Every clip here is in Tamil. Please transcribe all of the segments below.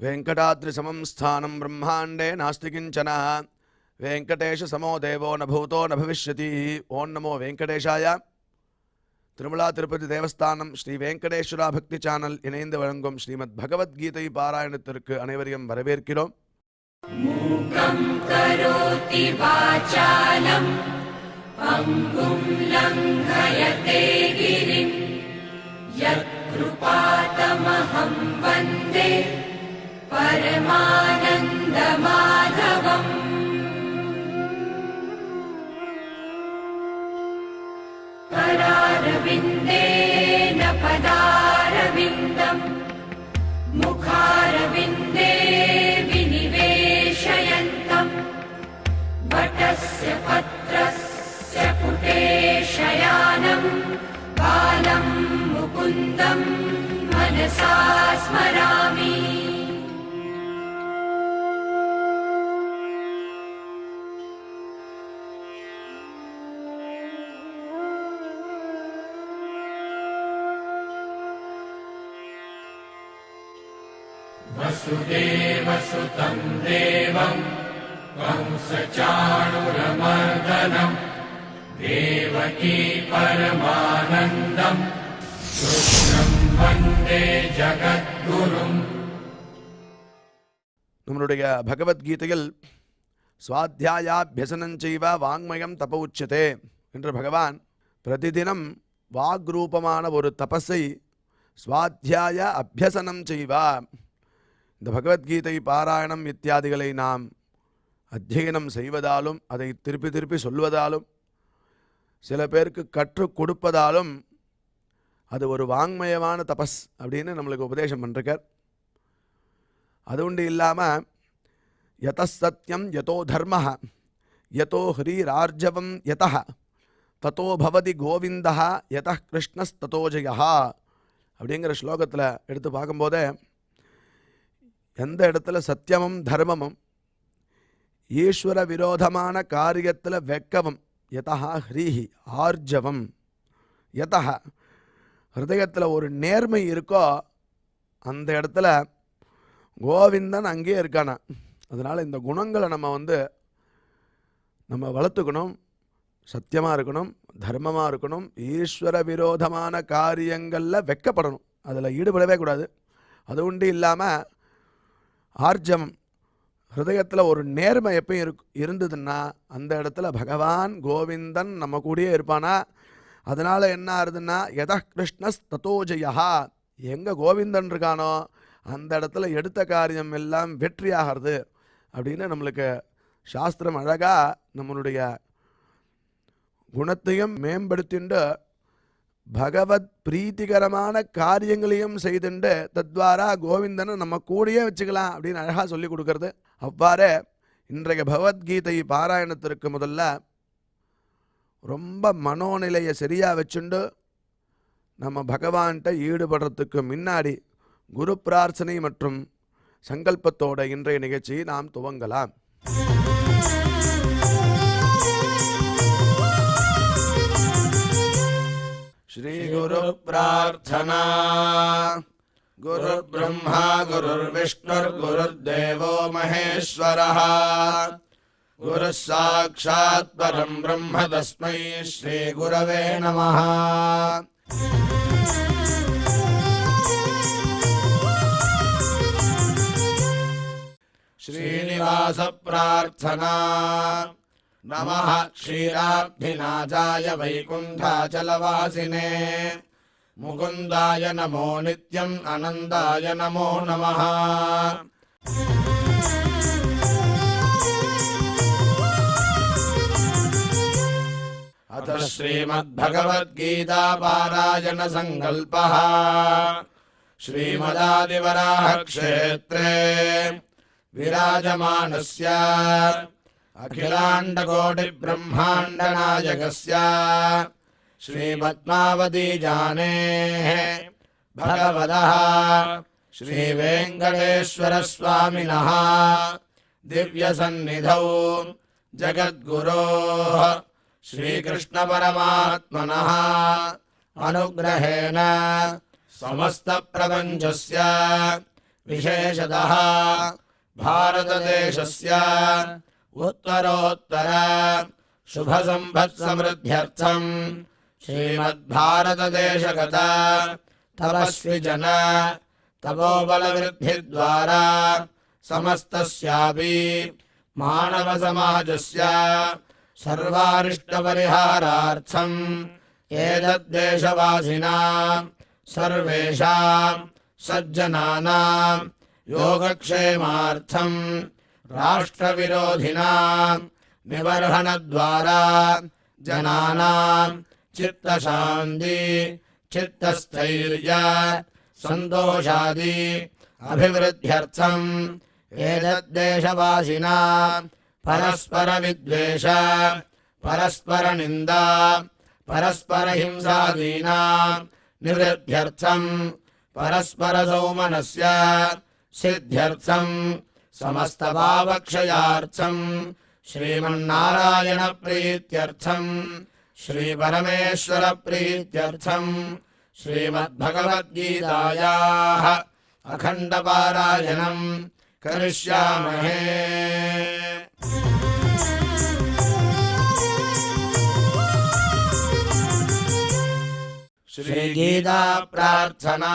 वेंकटाद्रिसमं स्थानं ब्रह्मांडे नास्ति किंचन वेंकटेश समो देवो न भूतो न भविष्यति। ओं नमो वेंकटेशाय। திருமலா திருப்பதி தேவஸ்தானம் ஸ்ரீ வெங்கடேஸ்வரா பக்தி சேனல் இணைந்து வழங்கும் ஸ்ரீமத் பகவத்கீதை பாராயணத்திற்கு அனைவரையும் வரவேற்கிறோம். மூகம் கரோதி வாசாலம் பங்கும் லங்கயதே கிரிம் யத்கிருபாதமஹம் வந்தே பரமானந்த மாதவம். करारविन्देन पदारविन्दम् मुखारविन्दे विनिवेशयन्तम् वटस्य पत्रस्य पुटे शयानम् बालं मुकुन्दम् मनसा स्मरामि. वसुदेवसुतं देवं कंसचाणूरमर्दनं देवकी परमानन्दं कृष्णं वन्दे जगद्गुरुम्. நம்மளுடைய பகவத்கீதையில் ஸ்வாத்தியாயாபியசனஞ்சைவ வாங்மயம் தப உச்சதே என்று பகவான் பிரதிதினம் வாக்ரூபமான ஒரு தபஸை ஸ்வாத்தியாய அபியசனம் செய்வா. இந்த பகவத்கீதை பாராயணம் இத்தியாதிகளை நாம் அத்தியனம் செய்வதாலும் அதை திருப்பி திருப்பி சொல்வதாலும் சில பேருக்கு கற்றுக் கொடுப்பதாலும் அது ஒரு வாங்மயமான தபஸ் அப்படின்னு நம்மளுக்கு உபதேசம் பண்ணிருக்கார். அது உண்டு இல்லாமல் யத சத்யம் யதோ தர்ம யதோ ஹ்ரீரார்ஜவம் யத ததோ பவதி கோவிந்தா யத கிருஷ்ணஸ்ததோ ஜெயா அப்படிங்கிற ஸ்லோகத்தில் எடுத்து பார்க்கும்போதே எந்த இடத்துல சத்தியமும் தர்மமும் ஈஸ்வர விரோதமான காரியத்தில் வெக்கவும் யதா ஹ்ரீஹி ஆர்ஜவம் யதா ஹிருதயத்தில் ஒரு நேர்மை இருக்கோ அந்த இடத்துல கோவிந்தன் அங்கேயே இருக்கானா. அதனால் இந்த குணங்களை நம்ம வளர்த்துக்கணும். சத்தியமாக இருக்கணும், தர்மமாக இருக்கணும், ஈஸ்வர விரோதமான காரியங்களில் வெக்கப்படணும், அதில் ஈடுபடவே கூடாது. அது உண்டு இல்லாமல் ஆர்ஜவம் ஹிருதயத்தில் ஒரு நேர்மை எப்பயும் இருந்ததுன்னா அந்த இடத்துல பகவான் கோவிந்தன் நம்ம கூடயே இருப்பானா. அதனால் என்ன ஆகுதுன்னா யத கிருஷ்ணஸ் ததோ ஜெயா, எங்கே கோவிந்தன் இருக்கானோ அந்த இடத்துல எடுத்த காரியம் எல்லாம் வெற்றியாகிறது அப்படின்னு நம்மளுக்கு சாஸ்திரம் அழகாக நம்மளுடைய குணத்தையும் மேம்படுத்திண்டு பகவத் பிரீத்திகரமான காரியங்களையும் செய்துண்டு தத்வாரா கோவிந்தனை நம்ம கூடயே வச்சுக்கலாம் அப்படின்னு அழகாக சொல்லி கொடுக்கறது. அவ்வாறே இன்றைய பகவத்கீதை பாராயணத்திற்கு முதல்ல ரொம்ப மனோநிலையை சரியாக வச்சுண்டு நம்ம பகவான்கிட்ட ஈடுபடுறதுக்கு முன்னாடி குரு பிரார்த்தனை மற்றும் சங்கல்பத்தோட இன்றைய நிகழ்ச்சியை நாம் துவங்கலாம். श्री गुरु प्रार्थना. गुरु ब्रह्मा गुरुर्विष्णुर् गुरुर्देवो महेश्वरः गुरुः साक्षात् परं ब्रह्म तस्मै श्री गुरवे नमः. श्रीनिवास प्रार्थना. नमः क्षीराब्धिनाथाय वैकुण्ठाचलवासिने मुकुन्दाय नमो नित्यम् आनन्दाय नमो नमः. अथ श्रीमद्भगवद्गीता पारायण संकल्पः. श्रीमदादिवराह क्षेत्रे विराजमानस्य अखिलाण्डकोटि ब्रह्माण्ड नायकस्य श्रीपद्मावती जानेः भगवतः श्रीवेङ्कटेश्वर स्वामिनः दिव्यसन्निधौ जगद्गुरोः श्रीकृष्ण परमात्मनः अनुग्रहेण समस्त प्रपञ्चस्य विशेषतः भारतदेशस्य उत्तरोत्तर शुभसम्पत्समृद्ध्यर्थम् श्रीमद्भारतदेशगत तपस्विजन तपोबलवृद्धिद्वारा समस्तस्यापि मानवसमाजस्य सर्वारिष्टपरिहारार्थम् एतद्देशवासिनां सर्वेषां सज्जनानां योगक्षेमार्थं राष्ट्रविरोधिनां निबर्हणद्वारा जनानां चित्तशान्ति चित्तस्थैर्य सन्तोषादि अभिवृद्ध्यर्थम् एतद्देशवासिनां परस्परविद्वेष परस्परनिन्दा परस्परहिंसादीनां निवृद्ध्यर्थम् परस्परसौमनस्य सिद्ध्यर्थम् समस्तपापक्षयार्थम् श्रीमन्नारायणप्रीत्यर्थम् श्रीपरमेश्वरप्रीत्यर्थम् श्रीमद्भगवद्गीतायाः अखण्डपारायणम् करिष्यामहे। श्रीगीता प्रार्थना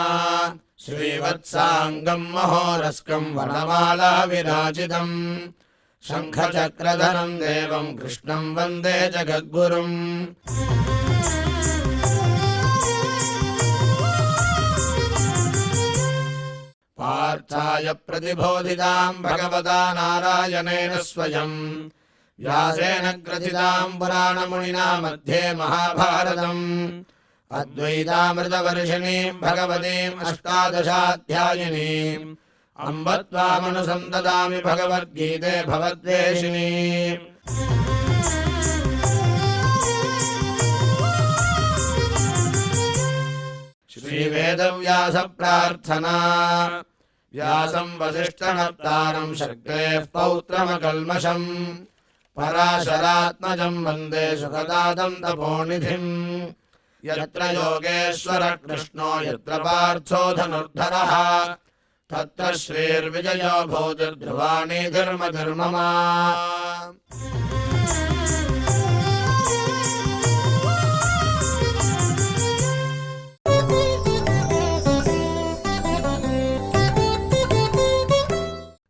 श्रीवत्साङ्गम् महोरस्कम् वनमाला विराजितम् शङ्खचक्रधरम् देवम् कृष्णम् वन्दे जगद्गुरुम्। पार्थाय प्रतिबोधिताम् भगवता नारायणेन स्वयम् व्यासेन ग्रथिताम् पुराणमुनिना मध्ये महाभारतम् अद्वैतामृतवर्षिणीम् भगवतीम् अष्टादशाध्यायिनीम् अम्ब त्वामनुसन्ददामि भगवद्गीते भवद्वेषिणीम्। श्रीवेदव्यास प्रार्थना व्यासं वसिष्ठनप्तारं शक्तेः पौत्रमकल्मषम् पराशरात्मजं वन्दे सुखदातं तपोनिधिम्। यत्र योगेश्वर कृष्णो यत्र पार्थो धनुर्धरः तत्र श्रीर्विजयो भूतिर्ध्रुवाणि धर्मधर्मः।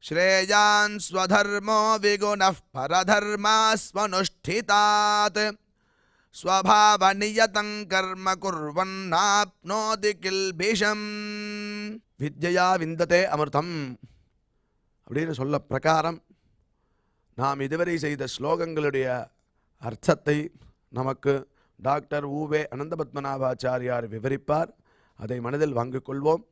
श्रेयान् स्वधर्मो विगुणः परधर्मास्मनुष्ठितात् स्वभावनियतं कर्म कुर्वन्नाप्नोति किल्बिषम्। வித்யா விந்ததே அமிர்தம் அப்படின்னு சொல்ல பிரகாரம் நாம் இதுவரை செய்த ஸ்லோகங்களுடைய அர்த்தத்தை நமக்கு டாக்டர் ஊவே அனந்தபத்மநாபாச்சாரியார் விவரிப்பார். அதை மனதில் வாங்கிக் கொள்வோம்.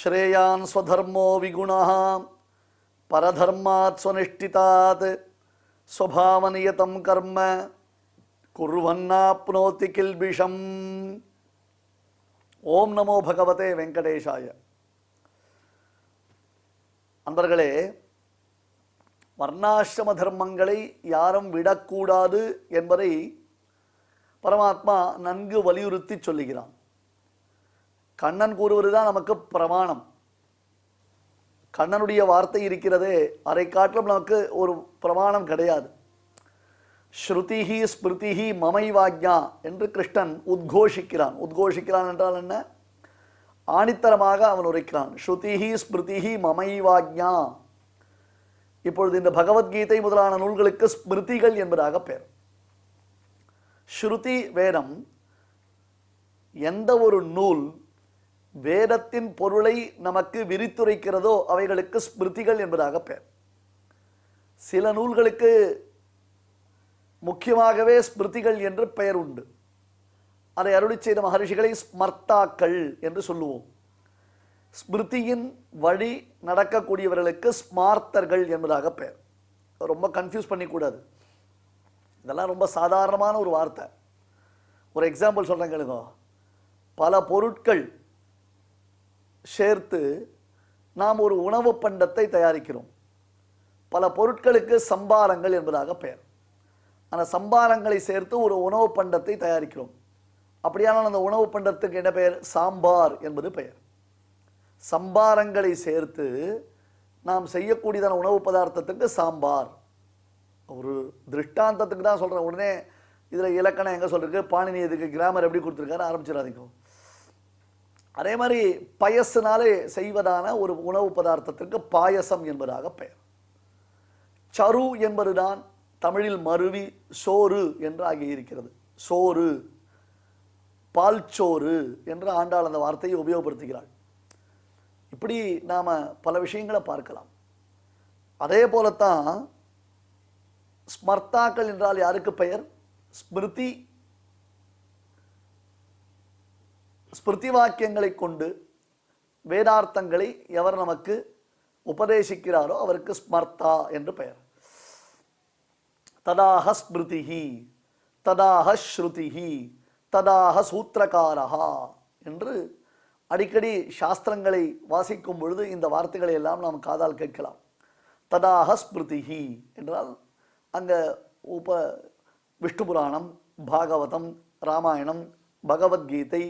श्रेयान् स्वधर्मो विगुणः परधर्मात् स्वनिष्ठितात् स्वभावनियतं कर्म कुर्वन्नाप्नोति किल्बिषम्। ஓம் நமோ பகவதே வெங்கடேஷாய. அன்பர்களே, வர்ணாசிரம தர்மங்களை யாரும் விடக்கூடாது என்பதை பரமாத்மா நன்கு வலியுறுத்தி சொல்லுகிறான். கண்ணன் கூறுவதுதான் நமக்கு பிரமாணம். கண்ணனுடைய வார்த்தை இருக்கிறதே, அதை காட்டிலும் நமக்கு ஒரு பிரமாணம் கிடையாது. ஸ்ருதிஹி ஸ்மிருதிஹி மமைவாக்ஞா என்று கிருஷ்ணன் உத்கோஷிக்கிறான். உத்கோஷிக்கிறான் என்றால் என்ன? ஆணித்தரமாக அவன் உரைக்கிறான். ஸ்ருதிஹி ஸ்மிருதிஹி மமைவாக்ஞா. இப்பொழுது இந்த பகவத்கீதை முதலான நூல்களுக்கு ஸ்மிருதிகள் என்பதாக பெயர். ஸ்ருதி வேதம். எந்த ஒரு நூல் வேதத்தின் பொருளை நமக்கு விரித்துரைக்கிறதோ அவைகளுக்கு ஸ்மிருதிகள் என்பதாக பெயர். சில நூல்களுக்கு முக்கியமாகவே ஸ்மிருதிகள் என்று பெயர் உண்டு. அதை அருளி செய்த மகர்ஷிகளை ஸ்மர்த்தாக்கள் என்று சொல்லுவோம். ஸ்மிருதியின் வழி நடக்கக்கூடியவர்களுக்கு ஸ்மார்த்தர்கள் என்பதாக பெயர். ரொம்ப கன்ஃபியூஸ் பண்ணிக்கூடாது. இதெல்லாம் ரொம்ப சாதாரணமான ஒரு வார்த்தை. ஒரு எக்ஸாம்பிள் சொல்கிறேன் கேளுங்க. பல பொருட்கள் சேர்த்து நாம் ஒரு உணவு பண்டத்தை தயாரிக்கிறோம். பல பொருட்களுக்கு சம்பாரங்கள் என்பதாக பெயர். அந்த சம்பாரங்களை சேர்த்து ஒரு உணவு பண்டத்தை தயாரிக்கிறோம். அப்படியானால் அந்த உணவு பண்டத்துக்கு என்ன பெயர்? சாம்பார் என்பது பெயர். சம்பாரங்களை சேர்த்து நாம் செய்யக்கூடியதான உணவு பதார்த்தத்துக்கு சாம்பார். ஒரு திருஷ்டாந்தத்துக்கு தான் சொல்கிறேன். உடனே இதில் இலக்கணம் எங்கே சொல்லிருக்கு, பாணினி இதுக்கு கிராமர் எப்படி கொடுத்துருக்காரு ஆரம்பிச்சிடாதீங்க. அதே மாதிரி பயசினாலே செய்வதான ஒரு உணவு பதார்த்தத்திற்கு பாயசம் என்பதாக பெயர். சரு என்பதுதான் தமிழில் மருவி சோறு என்று ஆகியிருக்கிறது. சோறு, பால்சோறு என்று ஆண்டாள் அந்த வார்த்தையை உபயோகப்படுத்துகிறாள். இப்படி நாம் பல விஷயங்களை பார்க்கலாம். அதே போலத்தான் ஸ்மர்த்தாக்கள் என்றால் யாருக்கு பெயர்? ஸ்மிருதி ஸ்மிருதி வாக்கியங்களை கொண்டு வேதார்த்தங்களை எவர் நமக்கு உபதேசிக்கிறாரோ அவருக்கு ஸ்மர்த்தா என்று பெயர். ததாக ஸ்மிருதிஹி, ததாக ஸ்ருதிஹி, ததாக சூத்திரகாரஹா என்று அடிக்கடி சாஸ்திரங்களை வாசிக்கும் பொழுது இந்த வார்த்தைகளை எல்லாம் நாம் காதால் கேட்கலாம். ததாக ஸ்மிருதிஹி என்றால் அங்கே விஷ்ணு புராணம், பாகவதம், ராமாயணம், பகவத்கீதை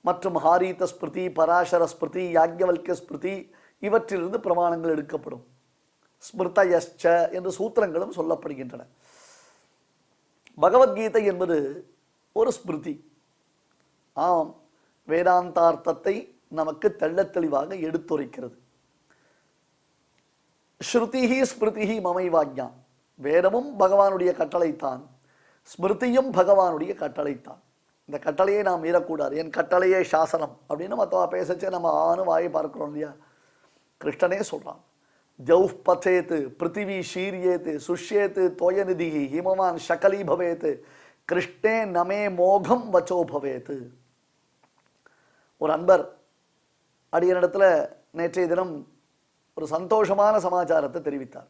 மற்றும் ஹாரீத ஸ்மிருதி, பராசர ஸ்மிருதி, யாக்ஞவல்கிய ஸ்மிருதி இவற்றிலிருந்து பிரமாணங்கள் எடுக்கப்படும். ஸ்மிருதயச்ச என்று சூத்திரங்களும் சொல்லப்படுகின்றன. பகவத்கீதை என்பது ஒரு ஸ்மிருதி. ஆம், வேதாந்தார்த்தத்தை நமக்கு தெள்ளத் தெளிவாக எடுத்துரைக்கிறது. ஸ்ருதிஹி ஸ்மிருதிஹி மமைவாக்ஞா, வேதமும் பகவானுடைய கட்டளைத்தான், ஸ்மிருதியும் பகவானுடைய கட்டளைத்தான். இந்த கட்டளையை நாம் மீறக்கூடாது. என் கட்டளையே சாசனம் அப்படின்னு மற்றவா பேசச்சே நம்ம வாயை பார்க்கிறோம் இல்லையா? கிருஷ்ணனே சொல்றான், ஜௌஃப் பதேத்து பிருத்திவி ஷீரியேத்து சுஷ்யேத்து தோயநிதி ஹிமவான் சகலி பவேத்து கிருஷ்ணே நமே மோகம் வச்சோ பவேத்து. ஒரு அன்பர் அடியனிடத்தில் நேற்றைய தினம் ஒரு சந்தோஷமான சமாச்சாரத்தை தெரிவித்தார்.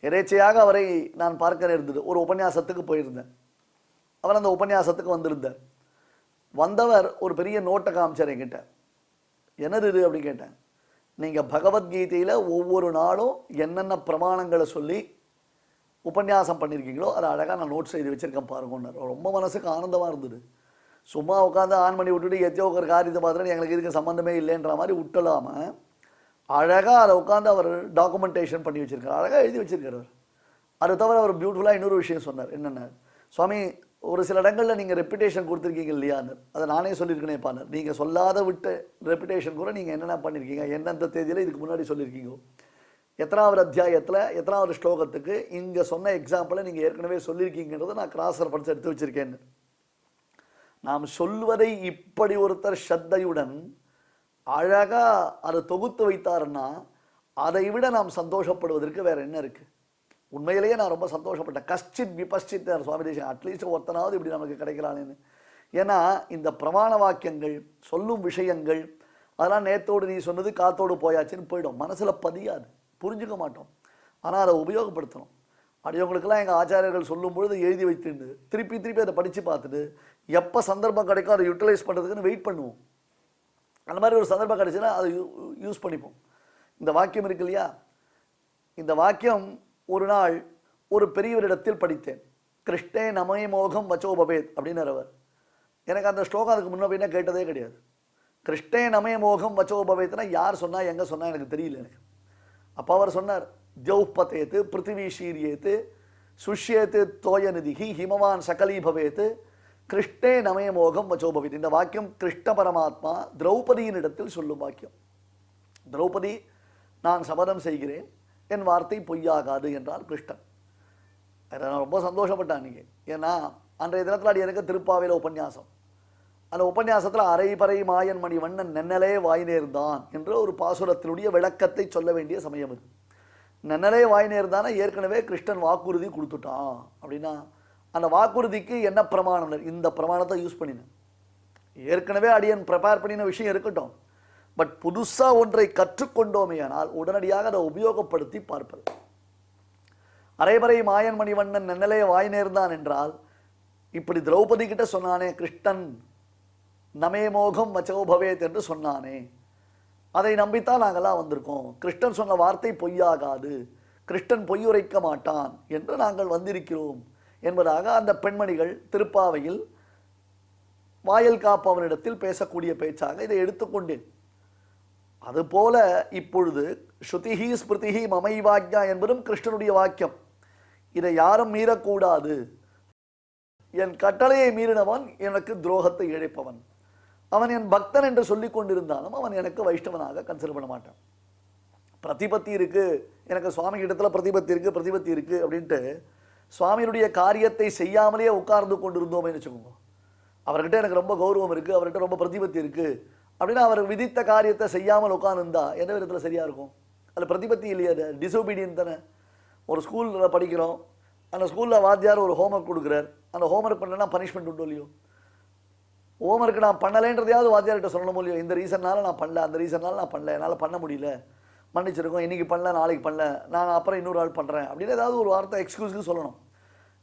எதேச்சையாக அவரை நான் பார்க்க நேர்ந்தது. ஒரு உபன்யாசத்துக்கு போயிருந்தேன். அவர் அந்த உபன்யாசத்துக்கு வந்திருந்தார். வந்தவர் ஒரு பெரிய நோட்டை காமிச்சார் என்கிட்ட. என்னது இது அப்படின்னு கேட்டேன். நீங்கள் பகவத்கீதையில் ஒவ்வொரு நாளும் என்னென்ன பிரமாணங்களை சொல்லி உபன்யாசம் பண்ணியிருக்கீங்களோ அதை அழகாக நான் நோட்ஸ் எழுதி வச்சுருக்கேன் பாருங்கன்னார். ரொம்ப மனசுக்கு ஆனந்தமாக இருந்தது. சும்மா உட்காந்து ஆன் பண்ணி விட்டுட்டு எத்தையோ ஒரு காரியத்தை பார்த்துட்டு எங்களுக்கு இதுக்கு சம்மந்தமே இல்லைன்ற மாதிரி விட்டலாமல் அழகாக அதை உட்காந்து அவர் டாக்குமெண்டேஷன் பண்ணி வச்சுருக்கார், அழகாக எழுதி வச்சுருக்கார் அவர். அது தவிர அவர் பியூட்டிஃபுல்லாக இன்னொரு விஷயம் சொன்னார். என்னென்ன, சுவாமி ஒரு சில இடங்களில் நீங்கள் ரெப்புடேஷன் கொடுத்துருக்கீங்க இல்லையான்னு, அதை நானே சொல்லியிருக்கேனே பாருங்க. நீங்கள் சொல்லாத விட்டு ரெப்புடேஷன் கூட நீங்கள் என்னென்ன பண்ணியிருக்கீங்க, எந்தெந்த தேதியில் இதுக்கு முன்னாடி சொல்லியிருக்கீங்க, எத்தனாவது அத்தியாயத்தில் எத்தனாவது ஸ்லோகத்துக்கு இங்கே சொன்ன எக்ஸாம்பிளை நீங்கள் ஏற்கனவே சொல்லியிருக்கீங்கன்றதை நான் கிராஸ் ரெஃபரன்ஸ் எடுத்து வச்சுருக்கேன்னு. நாம் சொல்வதை இப்படி ஒருத்தர் ஸ்ரத்தையுடன் அழகாக அதை தொகுத்து வைத்தாருன்னா அதை விட நாம் சந்தோஷப்படுவதற்கு வேற என்ன இருக்குது? உண்மையிலேயே நான் ரொம்ப சந்தோஷப்பட்டேன். கஷ்டித் விபஷ்டித் சுவாமி தேசிகன் அட்லீஸ்ட் ஒருத்தனாவது இப்படி நமக்கு கிடைக்கலான்னு. ஏன்னா இந்த பிரமாண வாக்கியங்கள் சொல்லும் விஷயங்கள் அதெல்லாம் நேத்தோடு நீ சொன்னது காத்தோடு போயாச்சுன்னு போயிடும், மனசில் பதியாது, புரிஞ்சுக்க மாட்டோம். ஆனால் அதை உபயோகப்படுத்தணும். அடியவங்களுக்கெல்லாம் எங்கள் ஆச்சாரியர்கள் சொல்லும் பொழுது எழுதி வைத்துண்டு திருப்பி திருப்பி அதை படித்து பார்த்துட்டு எப்போ சந்தர்ப்பம் கிடைக்கும் அதை யூட்டிலைஸ் பண்ணுறதுக்குன்னு வெயிட் பண்ணுவோம். அந்த மாதிரி ஒரு சந்தர்ப்பம் கிடைச்சுன்னா அதை யூஸ் பண்ணிப்போம். இந்த வாக்கியம் இருக்கு இல்லையா, இந்த வாக்கியம் ஒரு நாள் ஒரு பெரியவரிடத்தில் படித்தேன். கிருஷ்ணே நமே மோகம் வச்சோ பவேத் அப்படின்னு அவர். எனக்கு அந்த ஸ்லோகம் அதுக்கு முன்ன பின்னா கேட்டதே கிடையாது. கிருஷ்ணே நமே மோகம் வச்சோ பவேத்னா யார் சொன்னால் எங்கே சொன்னால் எனக்கு தெரியல எனக்கு. அப்போ அவர் சொன்னார், ஜௌப்பதேத்து பிருத்திவி ஷீரியேத்து சுஷ்யேத்து தோயநிதிஹி ஹிமவான் சகலி பவேத்து கிருஷ்ணே நமே மோகம் வச்சோ பவேத். இந்த வாக்கியம் கிருஷ்ண பரமாத்மா திரௌபதியின் இடத்தில் சொல்லும் வாக்கியம். திரௌபதி, நான் சபதம் செய்கிறேன் என் வார்த்தை பொய்யாகாது என்றார் கிருஷ்ணன். அதை நான் ரொம்ப சந்தோஷப்பட்டேன் அன்றைக்கி. ஏன்னா அன்றைய தினத்தில் அடி எனக்கு திருப்பாவையில் உபன்யாசம். அந்த உபன்யாசத்தில் அரைபறை மாயன் மணி வண்ணன் நென்னலே வாய் நேர்ந்தான் என்ற ஒரு பாசுரத்தினுடைய விளக்கத்தை சொல்ல வேண்டிய சமயம் அது. நென்னலே வாய் நேர்ந்தானா ஏற்கனவே கிருஷ்ணன் வாக்குறுதி கொடுத்துட்டான் அப்படின்னா அந்த வாக்குறுதிக்கு என்ன பிரமாணம், இந்த பிரமாணத்தை யூஸ் பண்ணினேன். ஏற்கனவே அடியன் ப்ரிப்பேர் பண்ணின விஷயம் இருக்கட்டும், பட் புதுசாக ஒன்றை கற்றுக்கொண்டோமே ஆனால் உடனடியாக அதை உபயோகப்படுத்தி பார்ப்பது. அரைபறை மாயன் மணிவண்ணன் நென்னலே வாய் நேர்ந்தான் என்றால் இப்படி திரௌபதி கிட்ட சொன்னானே கிருஷ்ணன் நமே மோகம் வச்சோ பவேத் என்று சொன்னானே, அதை நம்பித்தான் நாங்கள்லாம் வந்திருக்கோம். கிருஷ்ணன் சொன்ன வார்த்தை பொய்யாகாது, கிருஷ்ணன் பொய்யுரைக்க மாட்டான் என்று நாங்கள் வந்திருக்கிறோம் என்பதாக அந்த பெண்மணிகள் திருப்பாவையில் வாயல் காப்பவனிடத்தில் பேசக்கூடிய பேச்சாக இதை எடுத்துக்கொண்டேன். அதுபோல இப்பொழுது ஸ்ருதிஹி ஸ்மிருதிஹி மமைவாக்யா என்பதும் கிருஷ்ணனுடைய வாக்கியம். இதை யாரும் மீறக்கூடாது. என் கட்டளையை மீறினவன் எனக்கு துரோகத்தை இழைப்பவன். அவன் என் பக்தன் என்று சொல்லிக் கொண்டிருந்தாலும் அவன் எனக்கு வைஷ்ணவனாக கன்சிடர் பண்ண மாட்டான். பிரதிபத்தி இருக்கு, எனக்கு சுவாமி இடத்துல பிரதிபத்தி இருக்கு அப்படின்ட்டு சுவாமியினுடைய காரியத்தை செய்யாமலேயே உட்கார்ந்து கொண்டிருந்தோமே வச்சுக்கோங்க. அவர்கிட்ட எனக்கு ரொம்ப கௌரவம் இருக்கு, அவர்கிட்ட ரொம்ப பிரதிபத்தி இருக்கு அப்படின்னா அவர் விதித்த காரியத்தை செய்யாமல் உட்கார்ந்துருந்தா எந்த விதத்தில் சரியா இருக்கும்? அது பிரதிபத்தி இல்லையா, அது டிசோபீடியன் தானே. ஒரு ஸ்கூலில் படிக்கிறோம், அந்த ஸ்கூலில் வாத்தியார் ஒரு ஹோம்ஒர்க் கொடுக்குறார், அந்த ஹோம்ஒர்க் பண்ணலன்னா பனிஷ்மெண்ட் உண்டு இல்லையோ? ஹோம்ஒர்க் நான் பண்ணலைன்றதையாவது வாத்தியார்கிட்ட சொல்லணும் இல்லையோ? இந்த ரீசன்னால நான் பண்ணல, அந்த ரீசன்னால நான் பண்ணல, என்னால் பண்ண முடியல, மன்னிச்சிருக்கோம், இன்னைக்கு பண்ணல, நாளைக்கு பண்ணல, நான் அப்புறம் இன்னொரு ஆள் பண்ணுறேன் அப்படின்னு ஏதாவது ஒரு வார்த்தை எக்ஸ்கியூஸ்க்கு சொல்லணும்.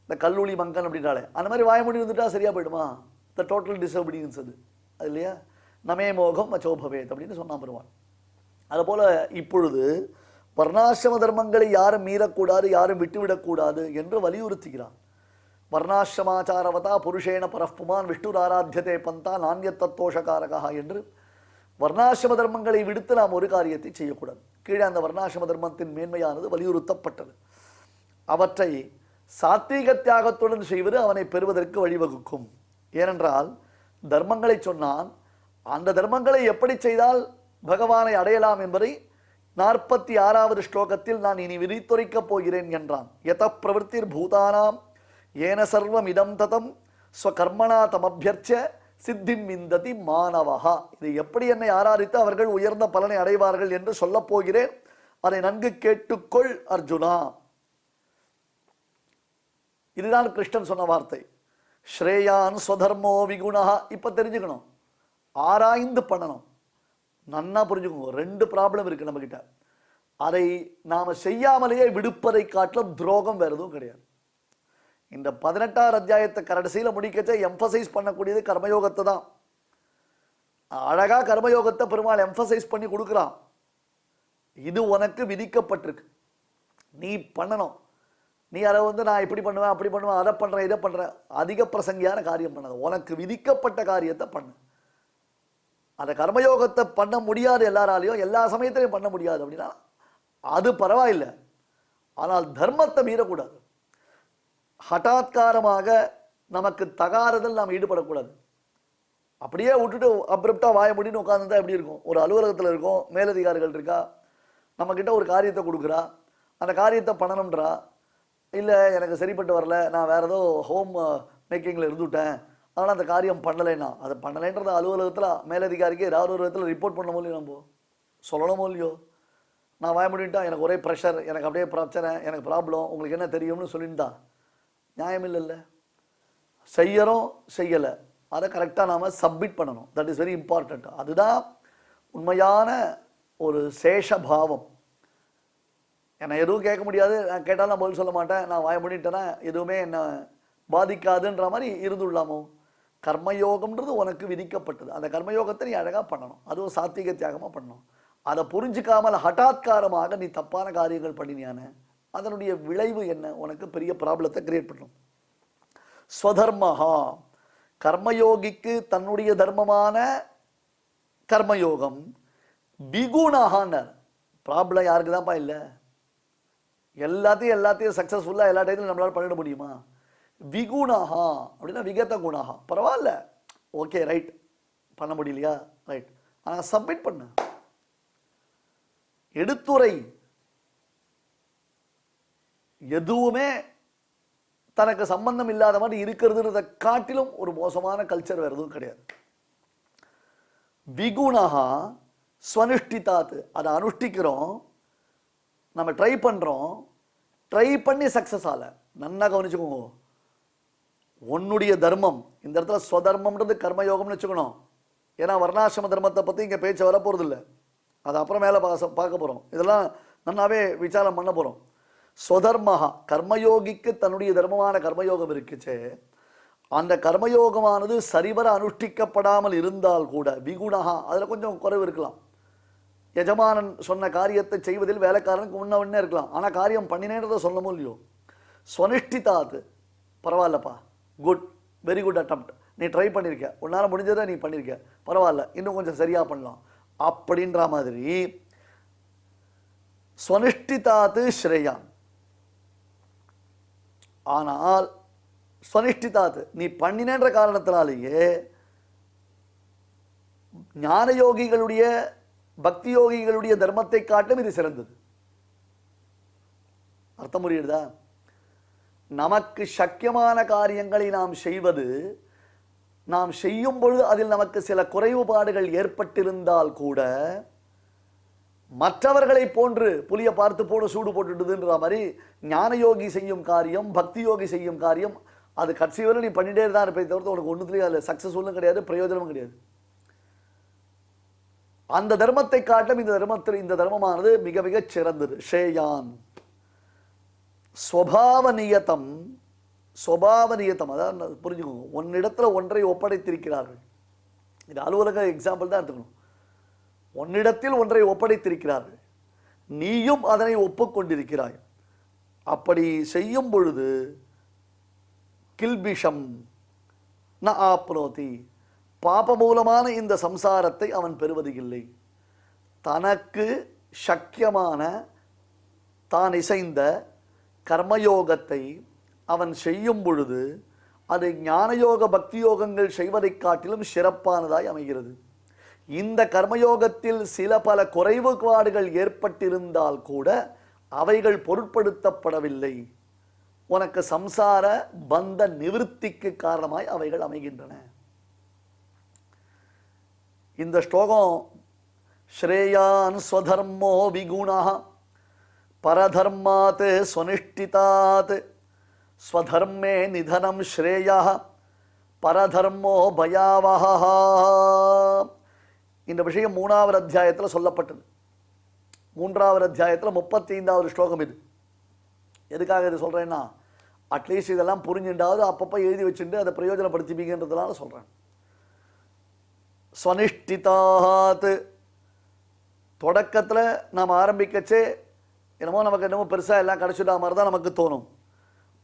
இந்த கல்லூலி மங்கன் அப்படின்றாலே அந்த மாதிரி வாய்மொழி வந்துட்டா சரியா போயிடுமா? த டோட்டல் டிசோபீடியன்ஸ் அது இல்லையா? நமே மோகம் மச்சோபவேத் அப்படின்னு சொன்னான் பெருமான். அதுபோல இப்பொழுது வர்ணாசிரம தர்மங்களை யாரும் மீறக்கூடாது, யாரும் விட்டுவிடக்கூடாது என்று வலியுறுத்துகிறான். வர்ணாசிரமாச்சாரவதா புருஷேன பரப்புமான் விஷ்ணுர் ஆராத்தியதே பந்தா நானிய தத்தோஷகாரகா என்று வர்ணாசிரம தர்மங்களை விடுத்து நாம் ஒரு காரியத்தை செய்யக்கூடாது. கீழே அந்த வர்ணாசிரம தர்மத்தின் மேன்மையானது வலியுறுத்தப்பட்டது. அவற்றை சாத்வீக தியாகத்துடன் செய்வது அவனை பெறுவதற்கு வழிவகுக்கும். ஏனென்றால் தர்மங்களை சொன்னான், அந்த தர்மங்களை எப்படி செய்தால் பகவானை அடையலாம் என்பதை 46வது ஸ்லோகத்தில் நான் இனி விரித்துரைக்கப் போகிறேன் என்றான். யத பிரவருத்திர் பூதானாம் ஏன சர்வம் இதம் ததம் ஸ்வகர்மணா தமபியர்ச்ச சித்திம் விந்ததி மாணவஹா. இதை எப்படி என்னை ஆராதித்து அவர்கள் உயர்ந்த பலனை அடைவார்கள் என்று சொல்லப் போகிறேன். அதை நன்கு கேட்டுக்கொள் அர்ஜுனா. இதுதான் கிருஷ்ணன் சொன்ன வார்த்தை. ஸ்ரேயான் ஸ்வதர்மோ விகுணா. இப்ப தெரிஞ்சுக்கணும், ஆராய்ந்து பண்ணணும், நன்னா புரிஞ்சுக்கோங்க. 2 ப்ராப்ளம் இருக்கு நம்ம கிட்ட. அதை நாம செய்யாமலேயே விடுப்பதை காட்டிலும் துரோகம் வேற எதுவும் கிடையாது. இந்த 18வது அத்தியாயத்தை கடைசியில முடிக்கச்ச எம்பசைஸ் பண்ணக்கூடியது கர்மயோகத்தை தான். அழகா கர்மயோகத்தை பெருமாள் எம்பசைஸ் பண்ணி கொடுக்குறான். இது உனக்கு விதிக்கப்பட்டிருக்கு, நீ பண்ணணும். நீ அதை நான் இப்படி பண்ணுவேன், அப்படி பண்ணுவேன், அதை பண்றேன், இதை பண்றேன், அதிக பிரசங்கியான காரியம் பண்ணாது. உனக்கு விதிக்கப்பட்ட காரியத்தை பண்ணு. அந்த கர்மயோகத்தை பண்ண முடியாது எல்லாராலையும், எல்லா சமயத்திலையும் பண்ண முடியாது அப்படின்னா அது பரவாயில்லை. ஆனால் தர்மத்தை மீறக்கூடாது. ஹட்டாத்காரமாக நமக்கு தகாரதில் நாம் ஈடுபடக்கூடாது. அப்படியே விட்டுட்டு அப்ரப்டா வாய முடின்னு உட்காந்துருந்தா எப்படி இருக்கும்? ஒரு அலுவலகத்தில் இருக்கும், மேலதிகாரிகள் இருக்கா, நம்ம கிட்ட ஒரு காரியத்தை கொடுக்குறா, அந்த காரியத்தை பண்ணணும்ன்றா, இல்லை எனக்கு சரிப்பட்டு வரல, நான் வேற ஏதோ ஹோம் மேக்கிங்கில் இருந்துவிட்டேன், அதனால் அந்த காரியம் பண்ணலைன்னா, அது பண்ணலைன்றத அலுவலகத்தில் மேலதிகாரிக்கு ஏதாவது ஒரு விதத்தில் ரிப்போர்ட் பண்ணமோ இல்லையோ, நம்ம சொல்லணுமோ இல்லையோ? நான் வாய முடிட்டா, எனக்கு ஒரே ப்ரெஷர், எனக்கு அப்படியே பிரச்சனை, எனக்கு ப்ராப்ளம், உங்களுக்கு என்ன தெரியும்னு சொல்லிட்டா நியாயம் இல்லைல்ல? செய்யறோம், செய்யலை, அதை கரெக்டாக நாம் சப்மிட் பண்ணணும். That is very important. அதுதான் உண்மையான ஒரு சேஷபாவம். என்னை எதுவும் கேட்க முடியாது, நான் கேட்டாலும் நான் பதில் சொல்ல மாட்டேன், நான் வாய முடிட்டேன்னா எதுவுமே என்னை பாதிக்காதுன்ற மாதிரி இருந்துள்ளாமோ? கர்மயோகம்ன்றது உனக்கு விதிக்கப்பட்டது. அந்த கர்மயோகத்தை நீ அழகாக பண்ணணும், அதுவும் சாத்வீக தியாகமாக பண்ணணும். அதை புரிஞ்சுக்காமல் ஹட்டாத்காரமாக நீ தப்பான காரியங்கள் பண்ணினியான அதனுடைய விளைவு என்ன? உனக்கு பெரிய ப்ராப்ளத்தை கிரியேட் பண்ணும். ஸ்வதர்மஹா, கர்மயோகிக்கு தன்னுடைய தர்மமான கர்மயோகம். விகுணஹான்னர், ப்ராப்ளம் யாருக்கு தான்ப்பா இல்லை? எல்லாத்தையும் சக்சஸ்ஃபுல்லாக எல்லா டைத்திலும் நம்மளால பண்ணிட முடியுமா? விகுணஹா அப்படின்னா விகத குணஹா. பரவாயில்ல, ஓகே, ரைட், பண்ண முடியலையா, ரைட், ஆனால் சப்மிட் பண்ணு, எடுத்துரை. எதுவுமே தனக்கு சம்பந்தம் இல்லாத மாதிரி இருக்கிறதுன்றதை காட்டிலும் ஒரு மோசமான கல்ச்சர் வேறு எதுவும் கிடையாது. விகுணஹா ஸ்வனுஷ்டிதாத், அதை அனுஷ்டிக்கிறோம், நம்ம ட்ரை பண்ணுறோம், ட்ரை பண்ணி சக்ஸஸ் ஆகல. நன்னா கவனிச்சுக்கோங்க, உன்னுடைய தர்மம், இந்த இடத்துல ஸ்வதர்மம்ன்றது கர்மயோகம்னு வச்சுக்கணும். ஏன்னா வர்ணாசிரம தர்மத்தை பற்றி இங்கே பேச்சு வரப்போகிறது இல்லை, அது அப்புறம் மேலே பார்க்க போகிறோம். இதெல்லாம் நன்னாவே விசாரம் பண்ண போகிறோம். ஸ்வதர்மஹா, கர்மயோகிக்கு தன்னுடைய தர்மமான கர்மயோகம் இருக்குச்சே, அந்த கர்மயோகமானது சரிவர அனுஷ்டிக்கப்படாமல் இருந்தால் கூட விகுணஹா, அதில் கொஞ்சம் குறைவு இருக்கலாம். எஜமானன் சொன்ன காரியத்தை செய்வதில் வேலைக்காரனுக்கு முன்னே இருக்கலாம், ஆனால் காரியம் பண்ணினேன்றதை சொல்லவும் இல்லையோ. ஸ்வனிஷ்டிதாத், பரவாயில்லப்பா, குட், வெரி குட் அட்டம்ப்ட், நீ ட்ரை பண்ணியிருக்க, உன்னால் முடிஞ்சதை நீ பண்ணியிருக்க, பரவாயில்ல, இன்னும் கொஞ்சம் சரியாக பண்ணலாம் அப்படின்ற மாதிரி ஸ்வனிஷ்டிதாத்து ஸ்ரேயான். ஆனால் ஸ்வனிஷ்டிதாத்து நீ பண்ணினன்ற காரணத்தினாலேயே ஞான யோகிகளுடைய பக்தி யோகிகளுடைய தர்மத்தை காட்டும் இது சிறந்தது. அர்த்தம் புரியுதா? நமக்கு சக்கியமான காரியங்களை நாம் செய்வது, நாம் செய்யும் பொழுது அதில் நமக்கு சில குறைவுபாடுகள் ஏற்பட்டிருந்தால் கூட மற்றவர்களை போன்று புலியை பார்த்து போட சூடு போட்டுடுதுன்ற மாதிரி ஞான யோகி செய்யும் காரியம், பக்தி யோகி செய்யும் காரியம், அது கட்சி வரை நீ பண்ணிட்டே தான் இருப்பதை தவிர்த்து உனக்கு ஒன்றுத்துலேயும் அதில் சக்ஸஸ்ஃபுல்லும் கிடையாது, பிரயோஜனமும் கிடையாது. அந்த தர்மத்தை காட்டும் இந்த தர்மமானது மிக மிக சிறந்தது. ஷேயான் ஸ்வபாவநியதம். ஸ்வபாவநியதம் அதான் புரிஞ்சுக்கோங்க. ஒன்னிடத்துல ஒன்றை ஒப்படைத்திருக்கிறார்கள். இது அலுவலக எக்ஸாம்பிள் தான் எடுத்துக்கணும். உன்னிடத்தில் ஒன்றை ஒப்படைத்திருக்கிறார்கள், நீயும் அதனை ஒப்புக்கொண்டிருக்கிறாய். அப்படி செய்யும் பொழுது கில்பிஷம் ந ஆப்னோதி, பாபமூலமான இந்த சம்சாரத்தை அவன் பெறுவது இல்லை. தனக்கு சக்கியமான தான் இசைந்த கர்மயோகத்தை அவன் செய்யும் பொழுது அது ஞானயோக பக்தி யோகங்கள் செய்வதை காட்டிலும் சிறப்பானதாய் அமைகிறது. இந்த கர்மயோகத்தில் சில பல குறைவுபாடுகள் ஏற்பட்டிருந்தால் கூட அவைகள் பொருட்படுத்தப்படவில்லை. உனக்கு சம்சார பந்த நிவிருத்திக்கு காரணமாய் அவைகள் அமைகின்றன. இந்த ஸ்லோகம் ஸ்ரேயான் ஸ்வதர்மோ விகுணா பரதர்மாத் ஸ்வனிஷ்டிதாத் ஸ்வதர்மே நிதனம் ஸ்ரேயா பரதர்மோ பயாவஹா. இந்த விஷயம் 3வது அத்தியாயத்தில் சொல்லப்பட்டது. 3வது அத்தியாயத்தில் 35வது ஸ்லோகம் இது. எதுக்காக இது சொல்கிறேன்னா, அட்லீஸ்ட் இதெல்லாம் புரிஞ்சுட்டாவது அப்பப்போ எழுதி வச்சுட்டு அதை பிரயோஜனப்படுத்திப்பீங்கன்றதுனால சொல்கிறேன். ஸ்வனிஷ்டிதாத் தொடக்கத்தில் நாம் ஆரம்பிக்கச்சே என்னமோ பெருசாக எல்லாம் கிடச்சிட்டா மாதிரி தான் நமக்கு தோணும்.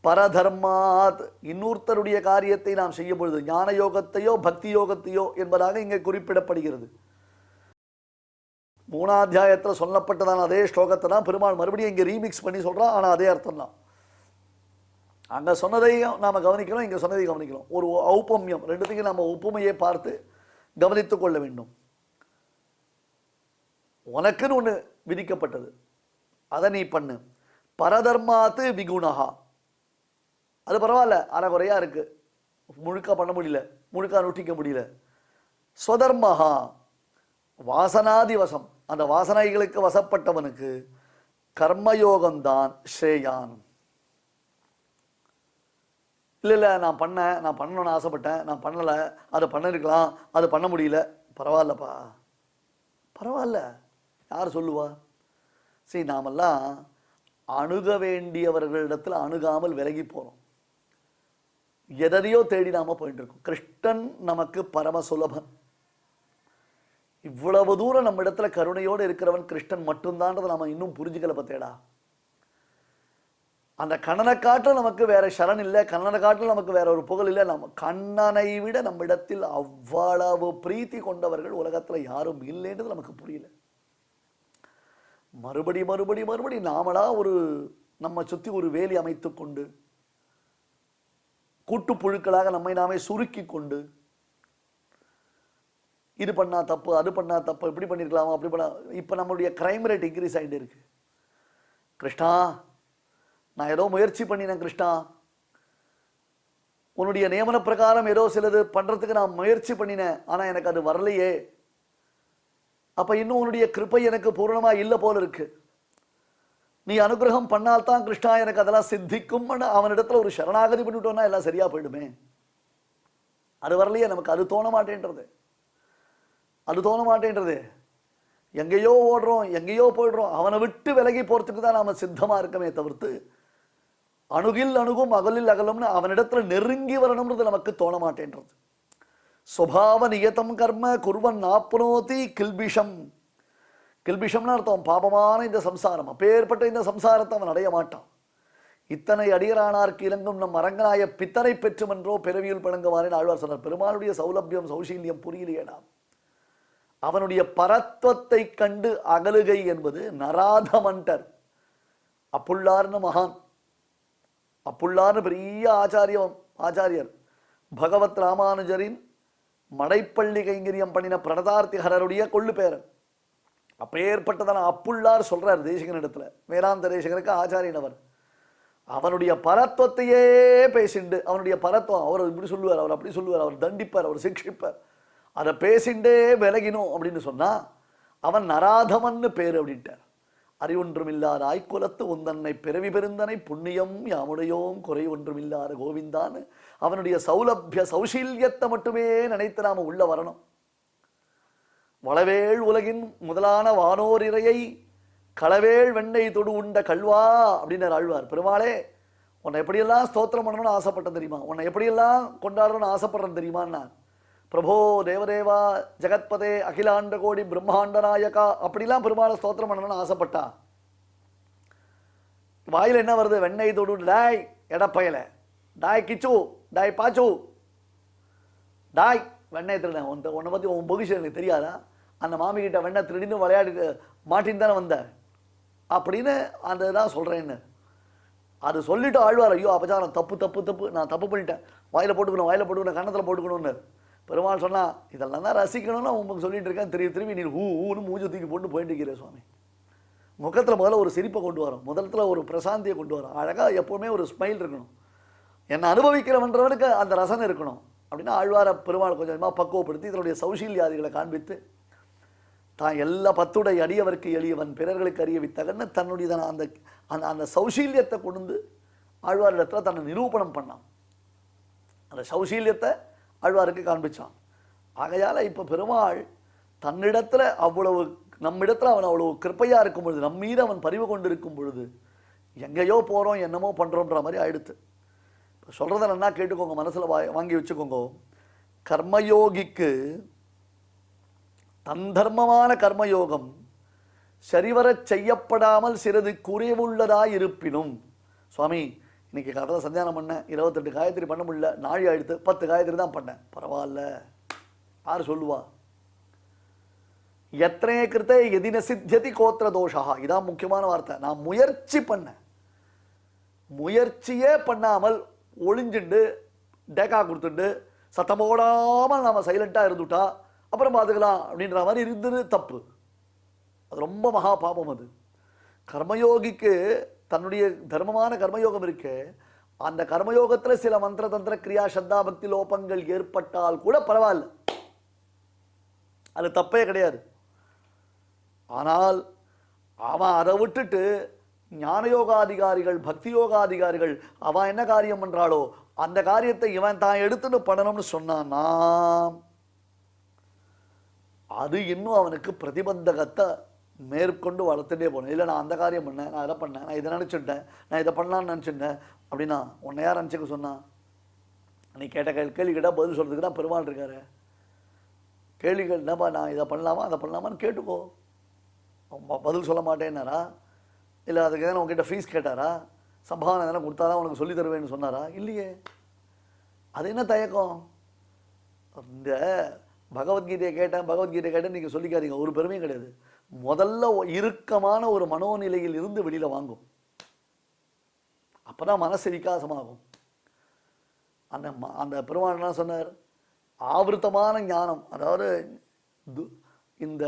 பரதர்மாத் இன்னொருத்தருடைய காரியத்தை நாம் செய்யும் பொழுது ஞான யோகத்தையோ பக்தி யோகத்தையோ என்பதாக இங்கே குறிப்பிடப்படுகிறது. 3ஆம் அத்தியாயத்தில் சொல்லப்பட்டதான அதே ஸ்லோகத்தை தான் பெருமாள் மறுபடியும் இங்கே ரீமிக்ஸ் பண்ணி சொல்கிறான். ஆனால் அதே அர்த்தம் தான். அங்கே சொன்னதையும் நாம் கவனிக்கணும், இங்கே சொன்னதையும் கவனிக்கணும். ஒரு ஔப்பமியம், ரெண்டுத்துக்கும் நம்ம ஒப்புமையை பார்த்து கவனித்து கொள்ள வேண்டும். உனக்குன்னு ஒன்று விதிக்கப்பட்டது, அதை நீ பண்ணு. பரதர்மாத்து விகுணஹா, அது பரவாயில்ல, அறகுறையாக இருக்குது, முழுக்க பண்ண முடியல, முழுக்க நுட்டிக்க முடியல. ஸ்வதர்மஹா வாசனாதி வசம், அந்த வாசனைகளுக்கு வசப்பட்டவனுக்கு கர்மயோகம்தான் ஸ்ரேயான். இல்லை நான் பண்ணணும்னு ஆசைப்பட்டேன், நான் பண்ணலை, அதை பண்ணிருக்கலாம், அது பண்ண முடியல, பரவாயில்லப்பா, பரவாயில்ல, யார் சொல்லுவா? சரி, நாமெல்லாம் அணுக வேண்டியவர்களிடத்தில் அணுகாமல் விலகி போகிறோம். எதையோ தேடி நாம போயிட்டு இருக்கோம். கிருஷ்ணன் நமக்கு பரம சுலபன். இவ்வளவு தூரம் நம்ம இடத்துல கருணையோடு இருக்கிறவன் கிருஷ்ணன் மட்டும்தான்றதை நம்ம இன்னும் புரிஞ்சுக்கல. பத்தேடா, அந்த கண்ணனை காட்டில் நமக்கு வேற சரண் இல்லை, கண்ணனை காட்டில் நமக்கு வேற ஒரு புகழ் இல்லை. நம்ம கண்ணனை விட நம்ம இடத்தில் அவ்வளவு பிரீத்தி கொண்டவர்கள் உலகத்துல யாரும் இல்லைன்றது நமக்கு புரியல. மறுபடி நாமளா ஒரு நம்ம சுத்தி ஒரு வேலி அமைத்து கொண்டு கூட்டுப்புழுக்களாக நம்மை நாமே சுருக்கி கொண்டு இது பண்ணா தப்பு, அது பண்ணா தப்பு, இப்படி பண்ணிருக்கலாமா, அப்படி பண்ண. இப்ப நம்மளுடைய கிரைம் ரேட் இன்க்ரீஸ் ஆகிட்டு இருக்கு. கிருஷ்ணா, நான் ஏதோ முயற்சி பண்ணினேன் கிருஷ்ணா, உன்னுடைய நியமன பிரகாரம் ஏதோ சிலது பண்றதுக்கு நான் முயற்சி பண்ணினேன், ஆனா எனக்கு அது வரலையே. அப்ப இன்னும் உன்னுடைய கிருபை எனக்கு பூர்ணமா இல்லை போல இருக்கு. நீ அனுகிரகம் பண்ணால்தான் கிருஷ்ணா எனக்கு அதெல்லாம் சித்திக்கும். அவனிடத்துல ஒரு சரணாகதி பண்ணிவிட்டோம்னா எல்லாம் சரியா போயிடுமே. அது வரலையே நமக்கு, அது தோண மாட்டேன்றது. எங்கேயோ ஓடுறோம், எங்கேயோ போயிடுறோம். அவனை விட்டு விலகி போறதுக்கு தான் நாம சித்தமா இருக்கமே தவிர்த்து அணுகில் அணுகும் அகலில் அகலும்னு அவனிடத்துல நெருங்கி வரணும்ன்றது நமக்கு தோண மாட்டேன்றது. சுபாவ நியதம் கர்ம குர்வன் ஆப்னோதி கில்பிஷம். கில்பிஷம்னு அர்த்தம் பாபமான இந்த சம்சாரம். அப்பேற்பட்ட இந்த சம்சாரத்தை அவன் அடைய மாட்டான். இத்தனை அடியரானார்க்கு இலங்கும் நம் அரங்கனாய பித்தனை பெற்றுமென்றோ பிறவியில் பழங்குவாரேன்னு ஆழ்வார் சொன்னார். பெருமாளுடைய சௌலபியம் சௌசீல்யம் புரியலையேடா. அவனுடைய பரத்வத்தை கண்டு அகலுகை என்பது நராதமண்டர். அப்புள்ளார்னு மகான், அப்புள்ளார்னு பெரிய ஆச்சாரியர் பகவத் ராமானுஜரின் மடைப்பள்ளி கைங்கரியம் பண்ணின பிரணதார்த்திகரருடைய கொள்ளு பேரன். அப்பேற்பட்டதான அப்புள்ளார் சொல்றார் தேசிகனிடத்துல, வேதாந்த தேசிகனுக்கு ஆச்சாரியன் அவர். அவனுடைய பரத்வத்தையே பேசிண்டு, அவனுடைய பரத்வம் அவர் இப்படி சொல்லுவார், அவர் அப்படி சொல்லுவார், அவர் தண்டிப்பார், அவர் சிக்ஷிப்பார், அதை பேசிண்டே விலகினோம் அப்படின்னு சொன்னா அவன் நராதமன்னு பேரு அப்படின்ட்டார். அறிவொன்றுமில்லாத ஆய்குலத்து உந்தன்னை பிறவி பெருந்தனை புண்ணியம் யாமுடையோம் குறை ஒன்றுமில்லாத கோவிந்தான்னு அவனுடைய சௌலபிய சௌசீல்யத்தை மட்டுமே நினைத்து நாம உள்ள வரணும். வளவேள் உலகின் முதலான வானோரிரையை களவேள் வெண்ணெய் தொடு உண்ட கல்வா அப்படின்னு ஆழ்வார். பெருமாளே, உன்னை எப்படியெல்லாம் ஸ்தோத்திரம் பண்ணணும்னு ஆசைப்பட்டேன் தெரியுமா, உன்னை எப்படியெல்லாம் கொண்டாடணும்னு ஆசைப்படுறேன் தெரியுமான்னு நான். பிரபோ தேவதேவா ஜெகத்பதே அகிலாண்ட கோடி பிரம்மாண்ட நாயகா அப்படிலாம் பெருமாளை ஸ்தோத்திரம் பண்ணணும்னு ஆசைப்பட்டா. வாயில் என்ன வருது? வெண்ணெய் தொடு, டாய் எடப்பயல, டாய் கிச்சு, டாய் பாச்சு, டாய் வெண்ணெய் திருட, உன்னை பற்றி உன் பொகிஷன் எனக்கு தெரியாதா? அந்த மாமி கிட்ட வெண்ணெய் திருடின்னு விளையாடி மாட்டின்னு தானே வந்த அப்படின்னு அந்த தான் சொல்கிறேன்னு. அது சொல்லிட்டு ஆழ்வார், ஐயோ அபச்சாரம், தப்பு தப்பு தப்பு, நான் தப்பு பண்ணிட்டேன், வாயில் போட்டுக்கணும், கன்னத்தில் போட்டுக்கணும்னு. பெருமாள் சொன்னா, இதெல்லாம் தான் ரசிக்கணும்னு உங்களுக்கு சொல்லிட்டு இருக்கேன், திரும்பி நீ ஊன்னு மூஞ்சு தூக்கி போட்டு போயிட்டு இருக்கிற சுவாமி. முகத்தில் முதல்ல ஒரு சிரிப்பை கொண்டு வரும், முதலத்தில் ஒரு பிரசாந்தியை கொண்டு வரும், அழகாக எப்போவுமே ஒரு ஸ்மைல் இருக்கணும், என்னை அனுபவிக்கிறவன்றவனுக்கு அந்த ரசனை இருக்கணும் அப்படின்னா ஆழ்வார பெருமாள் கொஞ்சம் கொஞ்சமாக பக்குவப்படுத்தி இதனுடைய சௌசீல்யாதிகளை காண்பித்து தான் எல்லா பத்துடை அடியவருக்கு எளியவன் பிறர்களுக்கு அறியவித்தகன்னு தன்னுடைய அந்த அந்த சௌசீல்யத்தை கொண்டு ஆழ்வாரிடத்தில் தன்னை நிரூபணம் பண்ணான். அந்த சௌசீல்யத்தை ஆழ்வாருக்கு காண்பிச்சான். ஆகையால் இப்போ பெருமாள் தன்னிடத்துல அவ்வளவு, நம்மிடத்துல அவன் அவ்வளவு கிருப்பையா இருக்கும் பொழுது, நம்மீது அவன் பரிவு கொண்டு இருக்கும் பொழுது எங்கேயோ போகிறோம் என்னமோ பண்ணுறோன்ற மாதிரி ஆயிடுத்து. இப்போ சொல்கிறத நல்லா கேட்டுக்கோங்க, மனசில் வாங்கி வச்சுக்கோங்க. கர்மயோகிக்கு தன் தர்மமான கர்மயோகம் சரிவரச் செய்யப்படாமல் சிறிது குறைவுள்ளதாய் இருப்பினும், சுவாமி இன்னைக்கு கதை சந்தியானம் பண்ணேன், 28 காயத்ரி பண்ண முடியல, நாழி ஆயிடுத்து, 10 காயத்ரி தான் பண்ணேன், பரவாயில்ல, யார் சொல்லுவா? எத்தனை கிருத்த எதின சித்தியதி கோத்திர தோஷா, இதான் முக்கியமான வார்த்தை. நான் முயற்சி பண்ணேன், முயற்சியே பண்ணாமல் ஒளிஞ்சுண்டு டேக்கா கொடுத்துட்டு சத்தம் போடாமல் நாம சைலண்டாக இருந்துட்டா அப்புறம் பார்த்துக்கலாம் அப்படின்ற மாதிரி இருந்தது தப்பு. அது ரொம்ப மகா பாபம். அது கர்மயோகிக்கு தன்னுடைய தர்மமான கர்மயோகம் இருக்கு, அந்த கர்மயோகத்தில் சில மந்திர தந்திர கிரியா சத்தா பக்தி லோபங்கள் ஏற்பட்டால் கூட பரவாயில்ல, அது தப்பே கிடையாது. ஆனால் அவன் அதை விட்டுட்டு ஞானயோகாதிகாரிகள் பக்தி யோகாதிகாரிகள் அவன் என்ன காரியம் பண்றாளோ அந்த காரியத்தை இவன் தான் எடுத்துன்னு பண்ணணும்னு சொன்னான்னா அது இன்னும் அவனுக்கு பிரதிபந்தகத்தை மேற்கொண்டு வளர்த்துட்டே போகணும். இல்லை நான் அந்த காரியம் பண்ணேன், நான் இதை பண்ணேன், நான் இதை நினச்சிட்டேன், நான் இதை பண்ணலான்னு நினச்சிட்டேன் அப்படின்னா உன்னை யார் நினச்சிக்க சொன்னான்? நீ கேட்ட கேள்வி கேட்டால் பதில் சொல்கிறதுக்கு தான் பெருமாள் இருக்காரு. கேள்விகள் என்னப்பா, நான் இதை பண்ணலாமா அதை பண்ணலாமான்னு கேட்டுக்கோ. பதில் சொல்ல மாட்டேன்னாரா? இல்லை அதுக்கு எதனா உங்ககிட்ட ஃபீஸ் கேட்டாரா? சம்பாவனை எதனா கொடுத்தாரா? உனக்கு சொல்லி தருவேன்னு சொன்னாரா? இல்லையே. அது என்ன தயக்கம்? இந்த பகவத்கீதையை கேட்டேன் நீங்கள் சொல்லிக்காதீங்க, ஒரு பெருமையும் கிடையாது. முதல்ல இறுக்கமான ஒரு மனோநிலையில் இருந்து வெளியில் வாங்கும், அப்போதான் மனசு விகாசமாகும். அந்த அந்த பெருமாள் என்ன சொன்னார்? ஆவிருத்தமான ஞானம், அதாவது இந்த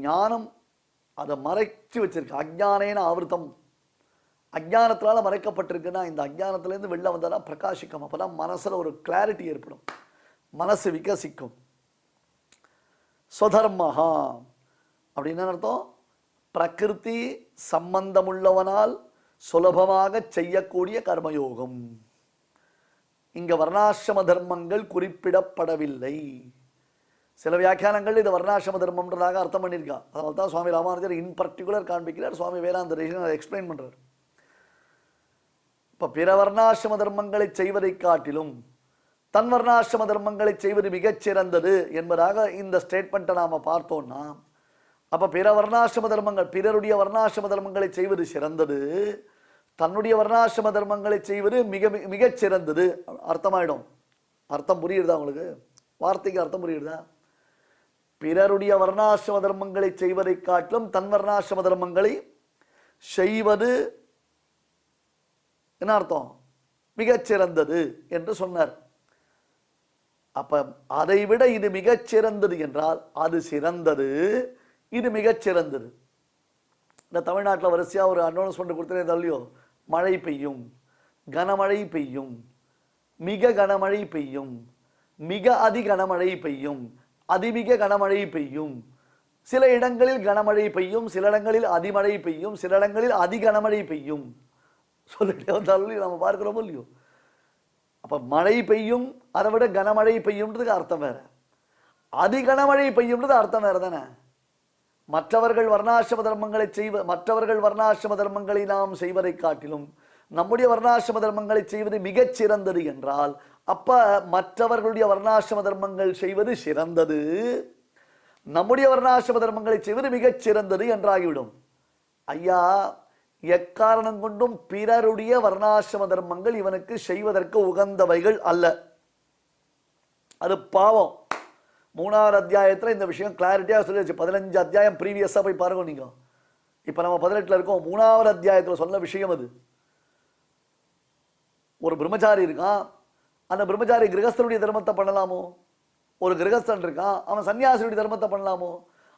ஞானம் அதை மறைச்சி வச்சிருக்கு. அஜ்ஞானேன ஆவிருத்தம், அஜ்ஞானத்தினால மறைக்கப்பட்டிருக்குன்னா இந்த அஜ்ஞானத்திலேருந்து வெளில வந்தால் பிரகாசிக்கும். அப்போ தான் மனசில் ஒரு கிளாரிட்டி ஏற்படும், மனசு விகசிக்கும். ஸ்வதர்மஹா அப்படின்னு அர்த்தம், பிரகிருதி சம்பந்தமுள்ளவனால் சுலபமாக செய்யக்கூடிய கர்மயோகம். இங்க வர்ணாசிரம தர்மங்கள் குறிப்பிடப்படவில்லை. சில வியாக்கியானங்கள் இது வர்ணாசிரம தர்மம்ன்றதாக அர்த்தம் பண்ணியிருக்கா. அதனால தான் சுவாமி ராமானுஜர் இன் பர்டிகுலர் காண்பிக்கிறார், சுவாமி வேதாந்த அதை எக்ஸ்பிளைன் பண்றார். இப்ப பிற வர்ணாசிரம தர்மங்களை செய்வதை காட்டிலும் தன் வர்ணாசிரம தர்மங்களை செய்வது மிகச் சிறந்தது என்பதாக இந்த ஸ்டேட்மெண்ட்டை நாம பார்த்தோம்னா, அப்ப பிற வர்ணாசிரம தர்மங்கள், பிறருடைய வர்ணாசிரம தர்மங்களை செய்வது சிறந்தது, தன்னுடைய வர்ணாசிரம தர்மங்களை செய்வது மிக மிகச் சிறந்தது. அர்த்தமாயிடும். அர்த்தம் புரியுறதா உங்களுக்கு? வார்த்தைக்கு அர்த்தம் புரியுறதா? பிறருடைய வர்ணாசிரம தர்மங்களை செய்வதை காட்டிலும் தன் வர்ணாசிரம தர்மங்களை செய்வது என்ன அர்த்தம்? மிகச்சிறந்தது என்று சொன்னார். அப்ப அதை விட இது மிகச்சிறந்தது என்றால் அது சிறந்தது, இது மிகச்சிறந்தது. இந்த தமிழ்நாட்டில் வரிசையா ஒரு அனௌன்ஸ்மெண்ட் கொடுத்தே தள்ளியோ, மழை பெய்யும், கனமழை பெய்யும், மிக கனமழை பெய்யும், மிக அதி கனமழை பெய்யும், அதிமிக கனமழை பெய்யும், சில இடங்களில் கனமழை பெய்யும், சில இடங்களில் அதிமழை பெய்யும், சில இடங்களில் அதி கனமழை பெய்யும் சொல்லிட்டே வந்தாலும் நம்ம பார்க்கிறோமோ இல்லையோ. அப்ப மழை பெய்யும், அதை விட கனமழை பெய்யும்ன்றதுக்கு அர்த்தம் வேற, அதி கனமழை பெய்யும்ன்றது அர்த்தம் வேற தானே. மற்றவர்கள் வர்ணாசிரம தர்மங்களை நாம் செய்வதை காட்டிலும் நம்முடைய வர்ணாசிரம தர்மங்களை செய்வது மிகச் சிறந்தது என்றால், அப்ப மற்றவர்களுடைய வர்ணாசிரம தர்மங்கள் செய்வது சிறந்தது, நம்முடைய வர்ணாசிரம தர்மங்களை செய்வது மிகச் சிறந்தது என்றாகிவிடும். ஐயா, எக்காரணம் கொண்டும் பிறருடைய வர்ணாசிரம தர்மங்கள் இவனுக்கு செய்வதற்கு உகந்தவைகள் அல்ல. அது பாவம். 3வது அத்தியாயத்தில் இந்த விஷயம் கிளாரிட்டியாக சொல்லிடுச்சு. 15 அத்தியாயம் ப்ரீவியஸாக போய் பாருங்க நீங்க. இப்போ நம்ம 18 இருக்கோம். 3வது அத்தியாயத்தில் சொன்ன விஷயம் அது. ஒரு பிரம்மச்சாரி இருக்கான், அந்த பிரம்மச்சாரி கிரகஸ்தனுடைய தர்மத்தை பண்ணலாமோ? ஒரு கிரகஸ்தன் இருக்கான், அவன் சன்னியாசியுடைய தர்மத்தை பண்ணலாமோ?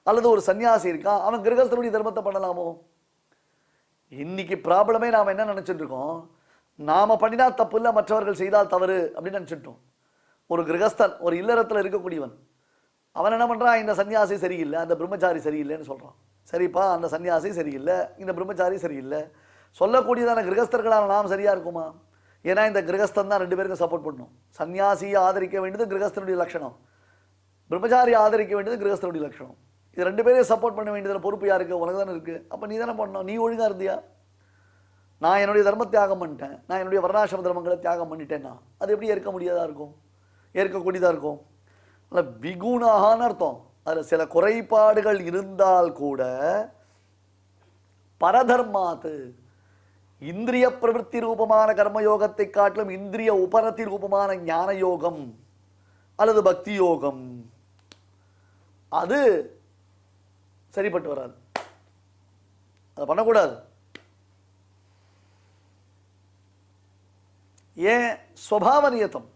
அல்லது ஒரு சன்னியாசி இருக்கான், அவன் கிரகஸ்தனுடைய தர்மத்தை பண்ணலாமோ? இன்னைக்கு ப்ராப்ளமே நாம் என்ன நினைச்சிட்டு இருக்கோம்? நாம பண்ணினா தப்பு இல்லை, மற்றவர்கள் செய்தால் தவறு அப்படின்னு நினைச்சிட்டோம். ஒரு கிரகஸ்தன், ஒரு இல்லறத்தில் இருக்கக்கூடியவன், அவன் என்ன பண்றான்? இந்த சன்னியாசி சரியில்லை, அந்த பிரம்மச்சாரி சரியில்லைன்னு சொல்றான். சரிப்பா, அந்த சன்னியாசி சரியில்லை, இந்த பிரம்மச்சாரி சரியில்லை சொல்லக்கூடியதான கிரகஸ்தர்களான நாம் சரியா இருக்குமா? ஏன்னா இந்த கிரகஸ்தன் தான் 2 பேருக்கும் சப்போர்ட் பண்ணணும். சன்னியாசியை ஆதரிக்க வேண்டியது கிரகஸ்தனுடைய லட்சணம், பிரம்மச்சாரி ஆதரிக்க வேண்டியது கிரகஸ்தனுடைய லட்சணம். இது 2 பேரையும் சப்போர்ட் பண்ண வேண்டியதில் பொறுப்பு யாருக்கு? உனக்கு தானே இருக்கு. அப்ப நீ தானே பண்ணணும். நீ ஒழுங்கா இருந்தியா? நான் என்னுடைய தர்ம தியாகம் பண்ணிட்டேன், நான் என்னுடைய வர்ணாசிரம தர்மங்களை தியாகம் பண்ணிட்டேன்னா அது எப்படி ஏற்க முடியாதா இருக்கும்? ஏற்கக்கூடியதா இருக்கும். விகுணான்னு அர்த்தம். அதுல சில குறைபாடுகள் இருந்தால் கூட பரதர்மாத்து, இந்திரிய பிரவருத்தி ரூபமான கர்மயோகத்தை காட்டிலும் இந்திரிய உபரத்தி ரூபமான ஞான யோகம் அல்லது பக்தி யோகம் அது சரிப்பட்டு வராது. அதை பண்ணக்கூடாது. ஏன்? ஸ்வபாவ நியதம்.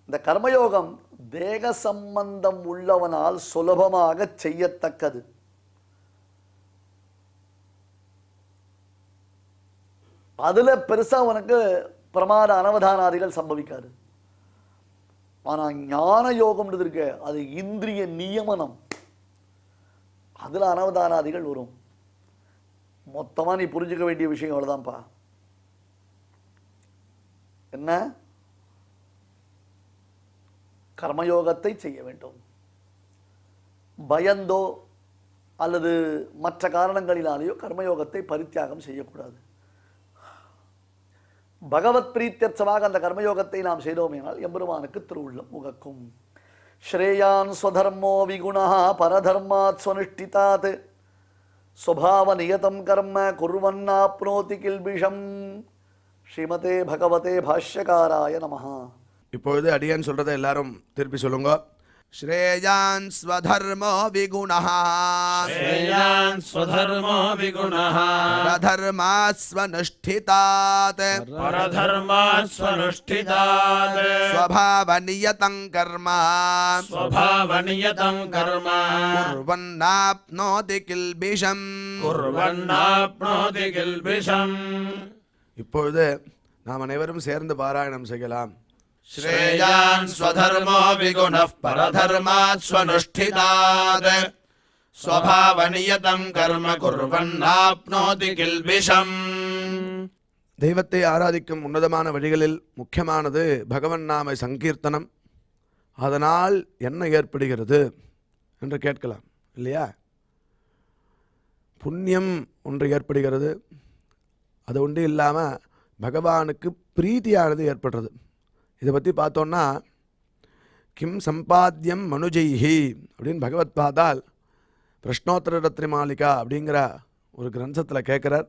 இந்த கர்மயோகம் தேக சம்பந்தம் உள்ளவனால் சுலபமாக செய்யத்தக்கது. அதுல பெருசா உனக்கு பிரமாத அனவதானாதிகள் சம்பவிக்காது. ஆனா ஞான யோகம்ன்றது இருக்கு, அது இந்திரிய நியமனம், அதுல அனவதானாதிகள் வரும். மொத்தமா நீ புரிஞ்சுக்க வேண்டிய விஷயம் அவ்வளவுதான்ப்பா. என்ன? கர்மயோகத்தை செய்ய வேண்டும். பயந்தோ அல்லது மற்ற காரணங்களினாலேயோ கர்மயோகத்தை பரித்தியாகம் செய்யக்கூடாது. பகவத் பிரீத்தியர்த்தமாக அந்த கர்மயோகத்தை நாம் செய்தோமேனால் எம்பெருமானுக்கு திருவுள்ளம் உகக்கும். ஸ்ரேயான் ஸ்வதர்மோ விகுணா பரதர்மாத் ஸ்வனுஷ்டிதாத் ஸ்வபாவ நியதம் கர்ம குர்வன்னாப்னோதி கில்பிஷம். ஸ்ரீமதே பகவதே பாஷ்யகாராய நமஹ. இப்பொழுது அடியான் சொல்றதை எல்லாரும் திருப்பி சொல்லுங்க. ஸ்ரேயான் ஸ்வதர்மோ விகுணஹ, ஸ்ரேயான் ஸ்வதர்மோ விகுணஹ, பரதர்மாத் ஸ்வனுஷ்டிதாத், பரதர்மாத் ஸ்வனுஷ்டிதாத், ஸ்வபாவ நியதம் கர்ம, ஸ்வபாவ நியதம் கர்ம, குர்வன்னாப்னோதி கில்பிஷம், குர்வன்னாப்னோதி கில்பிஷம். இப்பொழுது நாம் அனைவரும் சேர்ந்து பாராயணம் செய்யலாம். ஸ்ரேயான் ஸ்வதர்மோ விகுணः பரதர்மாத் ஸ்வனுஷ்டிதாத் ஸ்வபாவ நியதம் கர்ம குர்வன்னாப்னோதி கில்பிஷம். தெய்வத்தை ஆராதிக்கும் உன்னதமான வழிகளில் முக்கியமானது பகவன் நாம சங்கீர்த்தனம். அதனால் என்ன ஏற்படுகிறது என்று கேட்கலாம் இல்லையா? புண்ணியம் ஒன்று ஏற்படுகிறது. அது ஒன்று இல்லாமல் பகவானுக்கு பிரீத்தியானது ஏற்படுறது. இதை பற்றி பார்த்தோன்னா கிம் சம்பாத்தியம் மனுஜைஹி அப்படின்னு பகவத் பாதால் பிரஷ்னோத்தர ரத்னமாலிகா அப்படிங்கிற ஒரு கிரந்தத்தில் கேட்குறார்.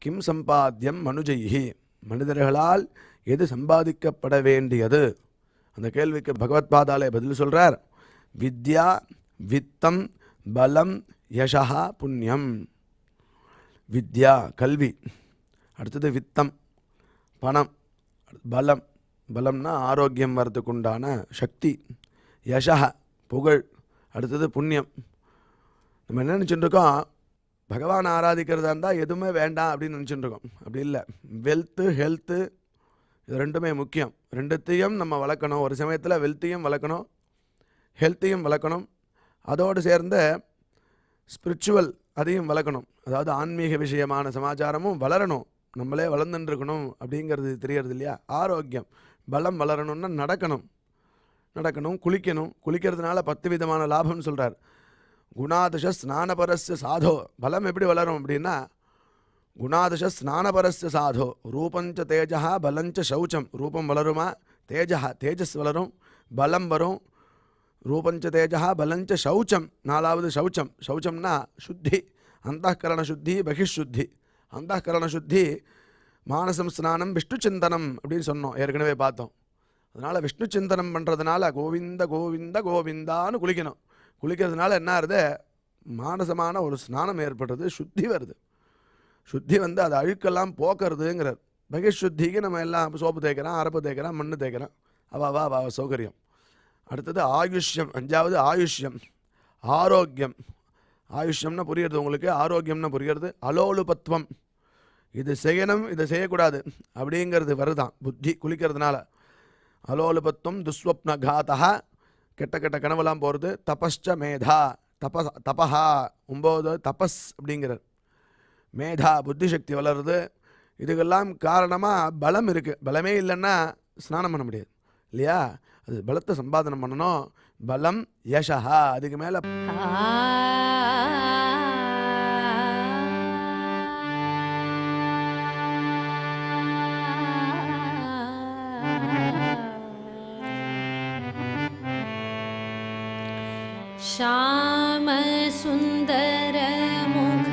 கிம் சம்பாத்தியம் மனுஜைஹி, மனிதர்களால் எது சம்பாதிக்கப்பட வேண்டியது? அந்த கேள்விக்கு பகவத்பாதாலே பதில் சொல்றார். வித்யா, வித்தம், பலம், யசா, புண்ணியம். வித்யா கல்வி, அடுத்தது வித்தம் பணம், பலம், பலம்னா ஆரோக்கியம் வரதுக்கு உண்டான சக்தி, யசா புகழ், அடுத்தது புண்ணியம். நம்ம என்ன நினச்சிட்டு இருக்கோம், பகவான் ஆராதிக்கிறதா இருந்தால் எதுவுமே வேண்டாம் அப்படின்னு நினச்சிட்டு இருக்கோம். அப்படி இல்லை. வெல்த்து, ஹெல்த்து, இது ரெண்டுமே முக்கியம். ரெண்டுத்தையும் நம்ம வளர்க்கணும். ஒரு சமயத்தில் வெல்த்தையும் வளர்க்கணும், ஹெல்த்தையும் வளர்க்கணும். அதோடு சேர்ந்த ஸ்பிரிச்சுவல் அதையும் வளர்க்கணும். அதாவது ஆன்மீக விஷயமான சமாச்சாரமும் வளரணும். நம்மளே வளர்ந்துட்டு இருக்கணும் அப்படிங்கிறது தெரியறது இல்லையா? ஆரோக்கியம், பலம் வளரணும்னா நடக்கணும், குளிக்கணும். குளிக்கிறதுனால 10 விதமான லாபம்னு சொல்கிறார். குணாதச ஸ்நானபரஸ்ய சாதோ. பலம் எப்படி வளரும் அப்படின்னா, குணாதச ஸ்நானபரஸ்ய சாதோ ரூபஞ்ச தேஜா பலஞ்ச சௌச்சம். ரூபம் வளருமா? தேஜஸ் வளரும், பலம் வரும். ரூபஞ்ச தேஜா பலஞ்ச சௌச்சம். 4வது சௌச்சம். சௌச்சம்னா சுத்தி, அந்தःகரண சுத்தி, பகிஷுத்தி. அந்தःகரண சுத்தி, மானசம் ஸ்நானம், விஷ்ணு சிந்தனம் அப்படின்னு சொன்னோம், ஏற்கனவே பார்த்தோம். அதனால் விஷ்ணு சிந்தனம் பண்ணுறதுனால கோவிந்த கோவிந்த கோவிந்தான்னு குளிக்கணும். குளிக்கிறதுனால என்ன ஆகுது? மானசமான ஒரு ஸ்நானம் ஏற்படுறது, சுத்தி வருது. சுத்தி வந்து அது அழுக்கெல்லாம் போக்குறதுங்கிறார். பகிஷுத்திக்கு நம்ம எல்லாம் சோப்பு தேய்க்கிறோம், அரப்பு தேய்க்கிறோம், மண்ணு தேய்க்கிறோம், அவ சௌகரியம். அடுத்தது ஆயுஷ்யம். 5வது ஆயுஷ்யம், ஆரோக்கியம். ஆயுஷ்யம்னா புரியுறது உங்களுக்கு, ஆரோக்கியம்னா புரியுறது. அலோலுபத்துவம், இது செய்யணும் இதை செய்யக்கூடாது அப்படிங்கிறது வருதான் புத்தி குளிக்கிறதுனால. அலோலுபத்துவம், துஸ்வப்ன காதா, கெட்ட கனவெல்லாம் போகிறது. தபஸ்ச மேதா, தபஹா 9 தபஸ் அப்படிங்கிறார். மேதா புத்தி சக்தி வளருது. இதுக்கெல்லாம் காரணமாக பலம் இருக்குது. பலமே இல்லைன்னா ஸ்நானம் பண்ண முடியாது இல்லையா? அது பலத்தை சம்பாதனம் பண்ணணும். பலம், யசா, அதுக்கு மேலே श्याम सुंदर मुख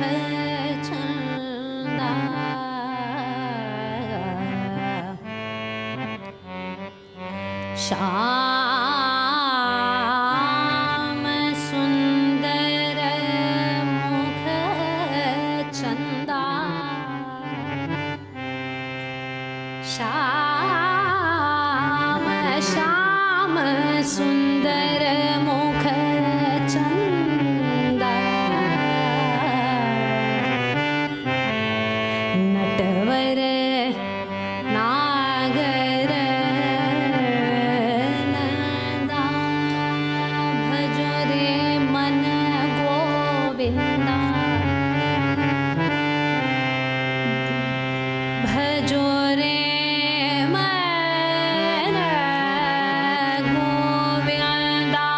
चंदा, श्याम सुंदर मुख चंदा, श्याम श्याम सुंदर मुख चंदा, नटवर नागर नंदा, भजो रे मन गोविंदा, भजो रे मन गोविंदा,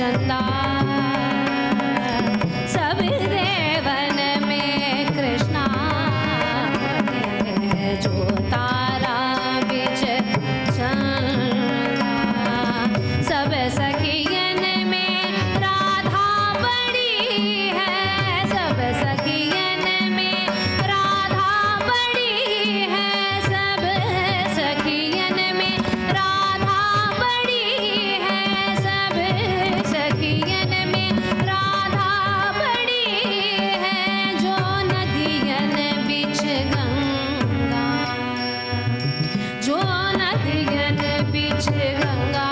नंदा सब देवन में कृष्णा जो तारा बिच चंदा सब सखियन में राधा बड़ी है सब सखियन में राधा बड़ी है सब सखियन में राधा बड़ी है सब सखियन में राधा बड़ी है जो नदियन बिच गंगा जो नदियन बिच गंगा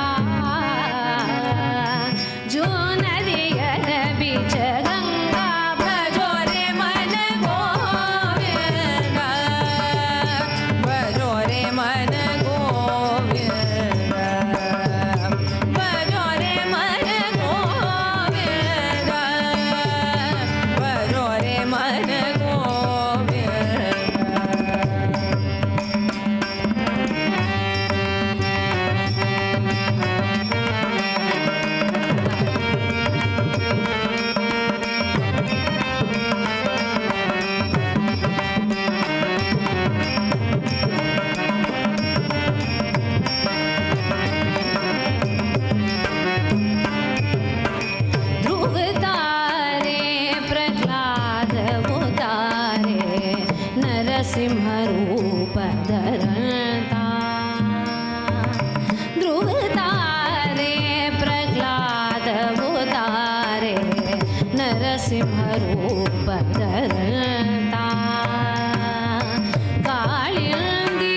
जो नदियन बिच गंगा भजो रे मन गोविंदा भजो रे मन गोविंदा भजो रे मन गोविंदा भजो रे मन गोविंदा ध्रुव तारे प्रह्लाद उतारे नरसिंह रूप धरता ध्रुव तारे प्रह्लाद उतारे नरसिंह रूप धरता कालिंदी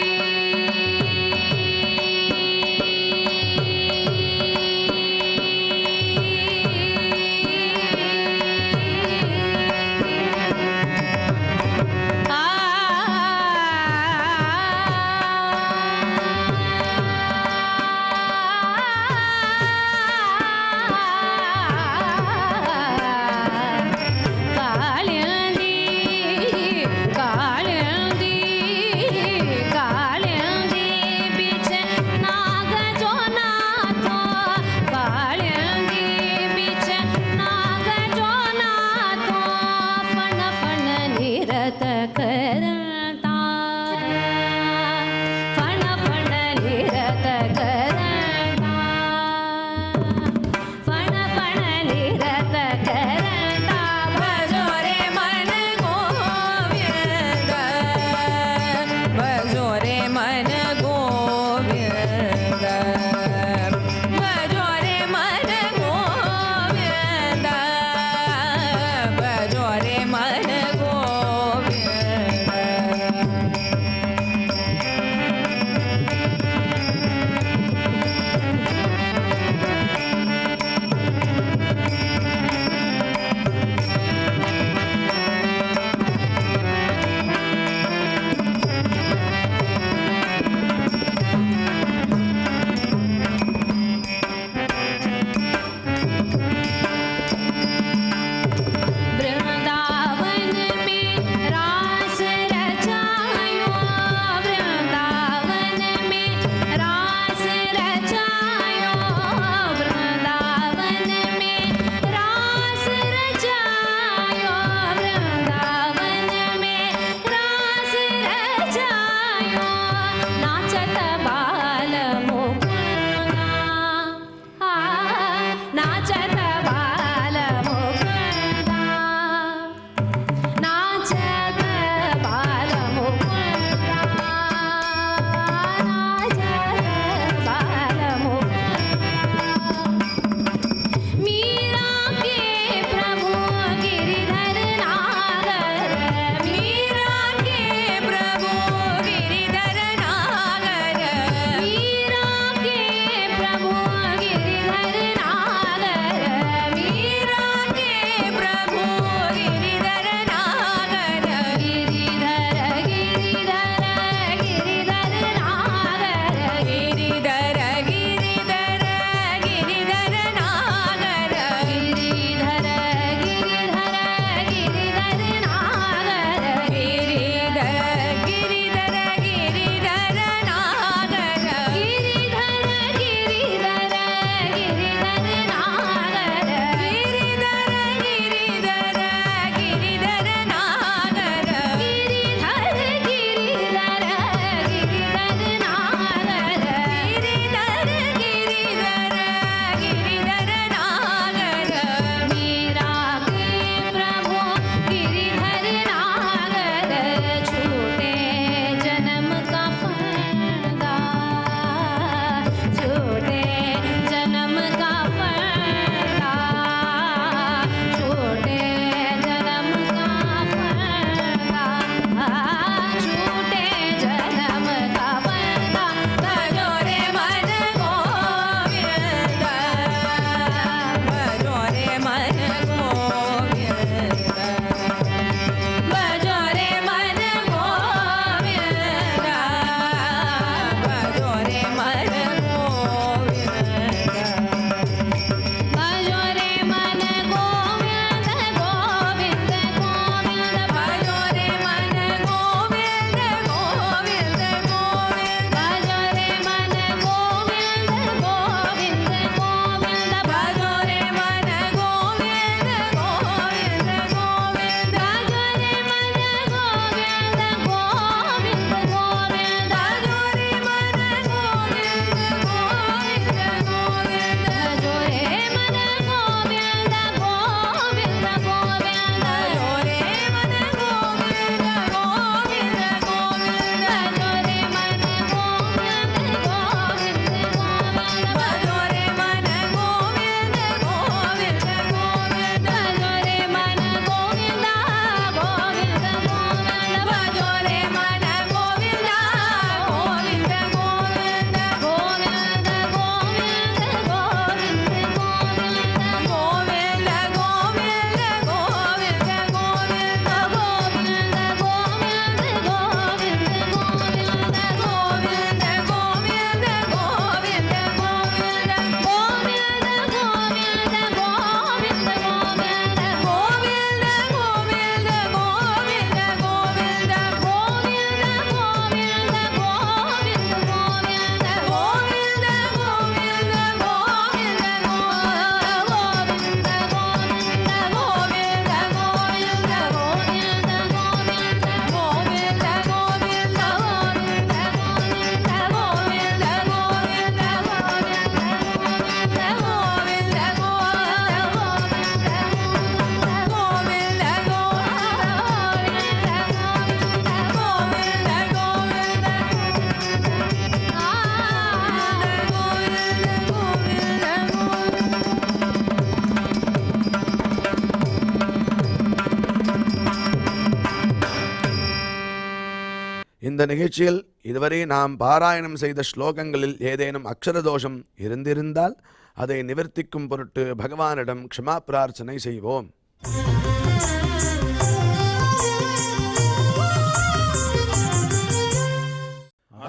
இந்த நிகழ்ச்சியில் இதுவரை நாம் பாராயணம் செய்த ஸ்லோகங்களில் ஏதேனும் அக்ஷர தோஷம் இருந்திருந்தால் அதை நிவர்த்திக்கும் பொருட்டு பகவானிடம் க்ஷமா பிரார்த்தனை செய்வோம்.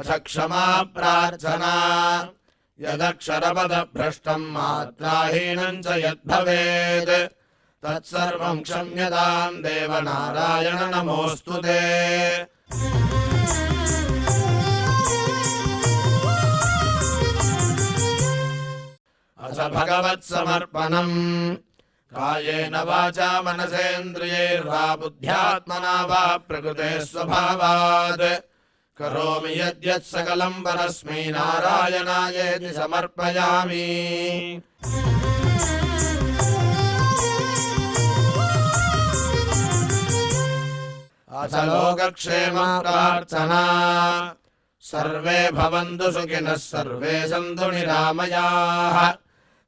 अथ क्षमा प्रार्थना यदक्षरपदभ्रष्टं मात्राहीनं च यद्भवेत् तत्सर्वं क्षम्यतां देव नारायण नमोऽस्तु ते। अथ भगवत्समर्पणम् कायेन वाचा मनसेन्द्रियैर्वा बुद्ध्यात्मना वा प्रकृते स्वभावात् करोमि यद्यत् सकलं परस्मै नारायणायेति समर्पयामि। अथ लोकक्षेम प्रार्थना सर्वे भवन्तु सुखिनः सर्वे सन्तु निरामयाः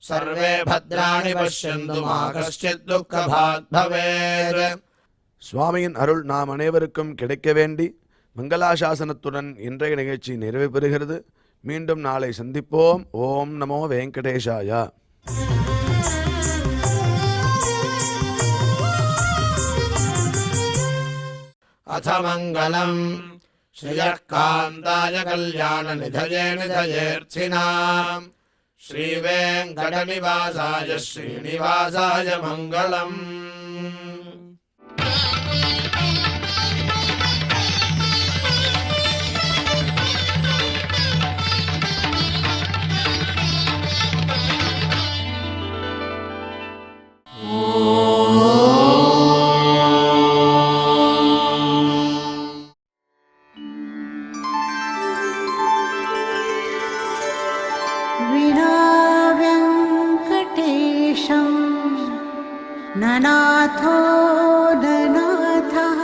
सर्वे भद्राणि पश्यन्तु मा कश्चित् दुःखभाग् भवेत्. சுவாமியின் அருள் நாம் அனைவருக்கும் கிடைக்க வேண்டி மங்களாசாசனத்துடன் இன்றைய நிகழ்ச்சி நிறைவு பெறுகிறது. மீண்டும் நாளை சந்திப்போம். ஓம் நமோ வெங்கடேஷாய. अथ मङ्गलम् श्रियः कान्ताय कल्याणनिधये निधयेऽर्थिनाम् श्रीवेङ्कटनिवासाय श्रीनिवासाय मङ्गलम्. विनाव्यङ्कटेशं ननाथो ननाथः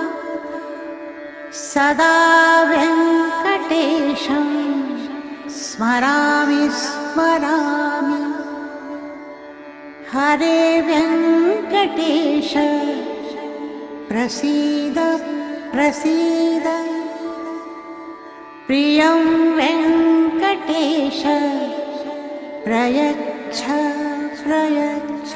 सदा व्यङ्कटेशं स्मरामि स्मरामि हरे व्यङ्कटेश प्रसीद प्रसीद प्रियं वेङ्कटेश प्रयच्छ प्रयच्छ।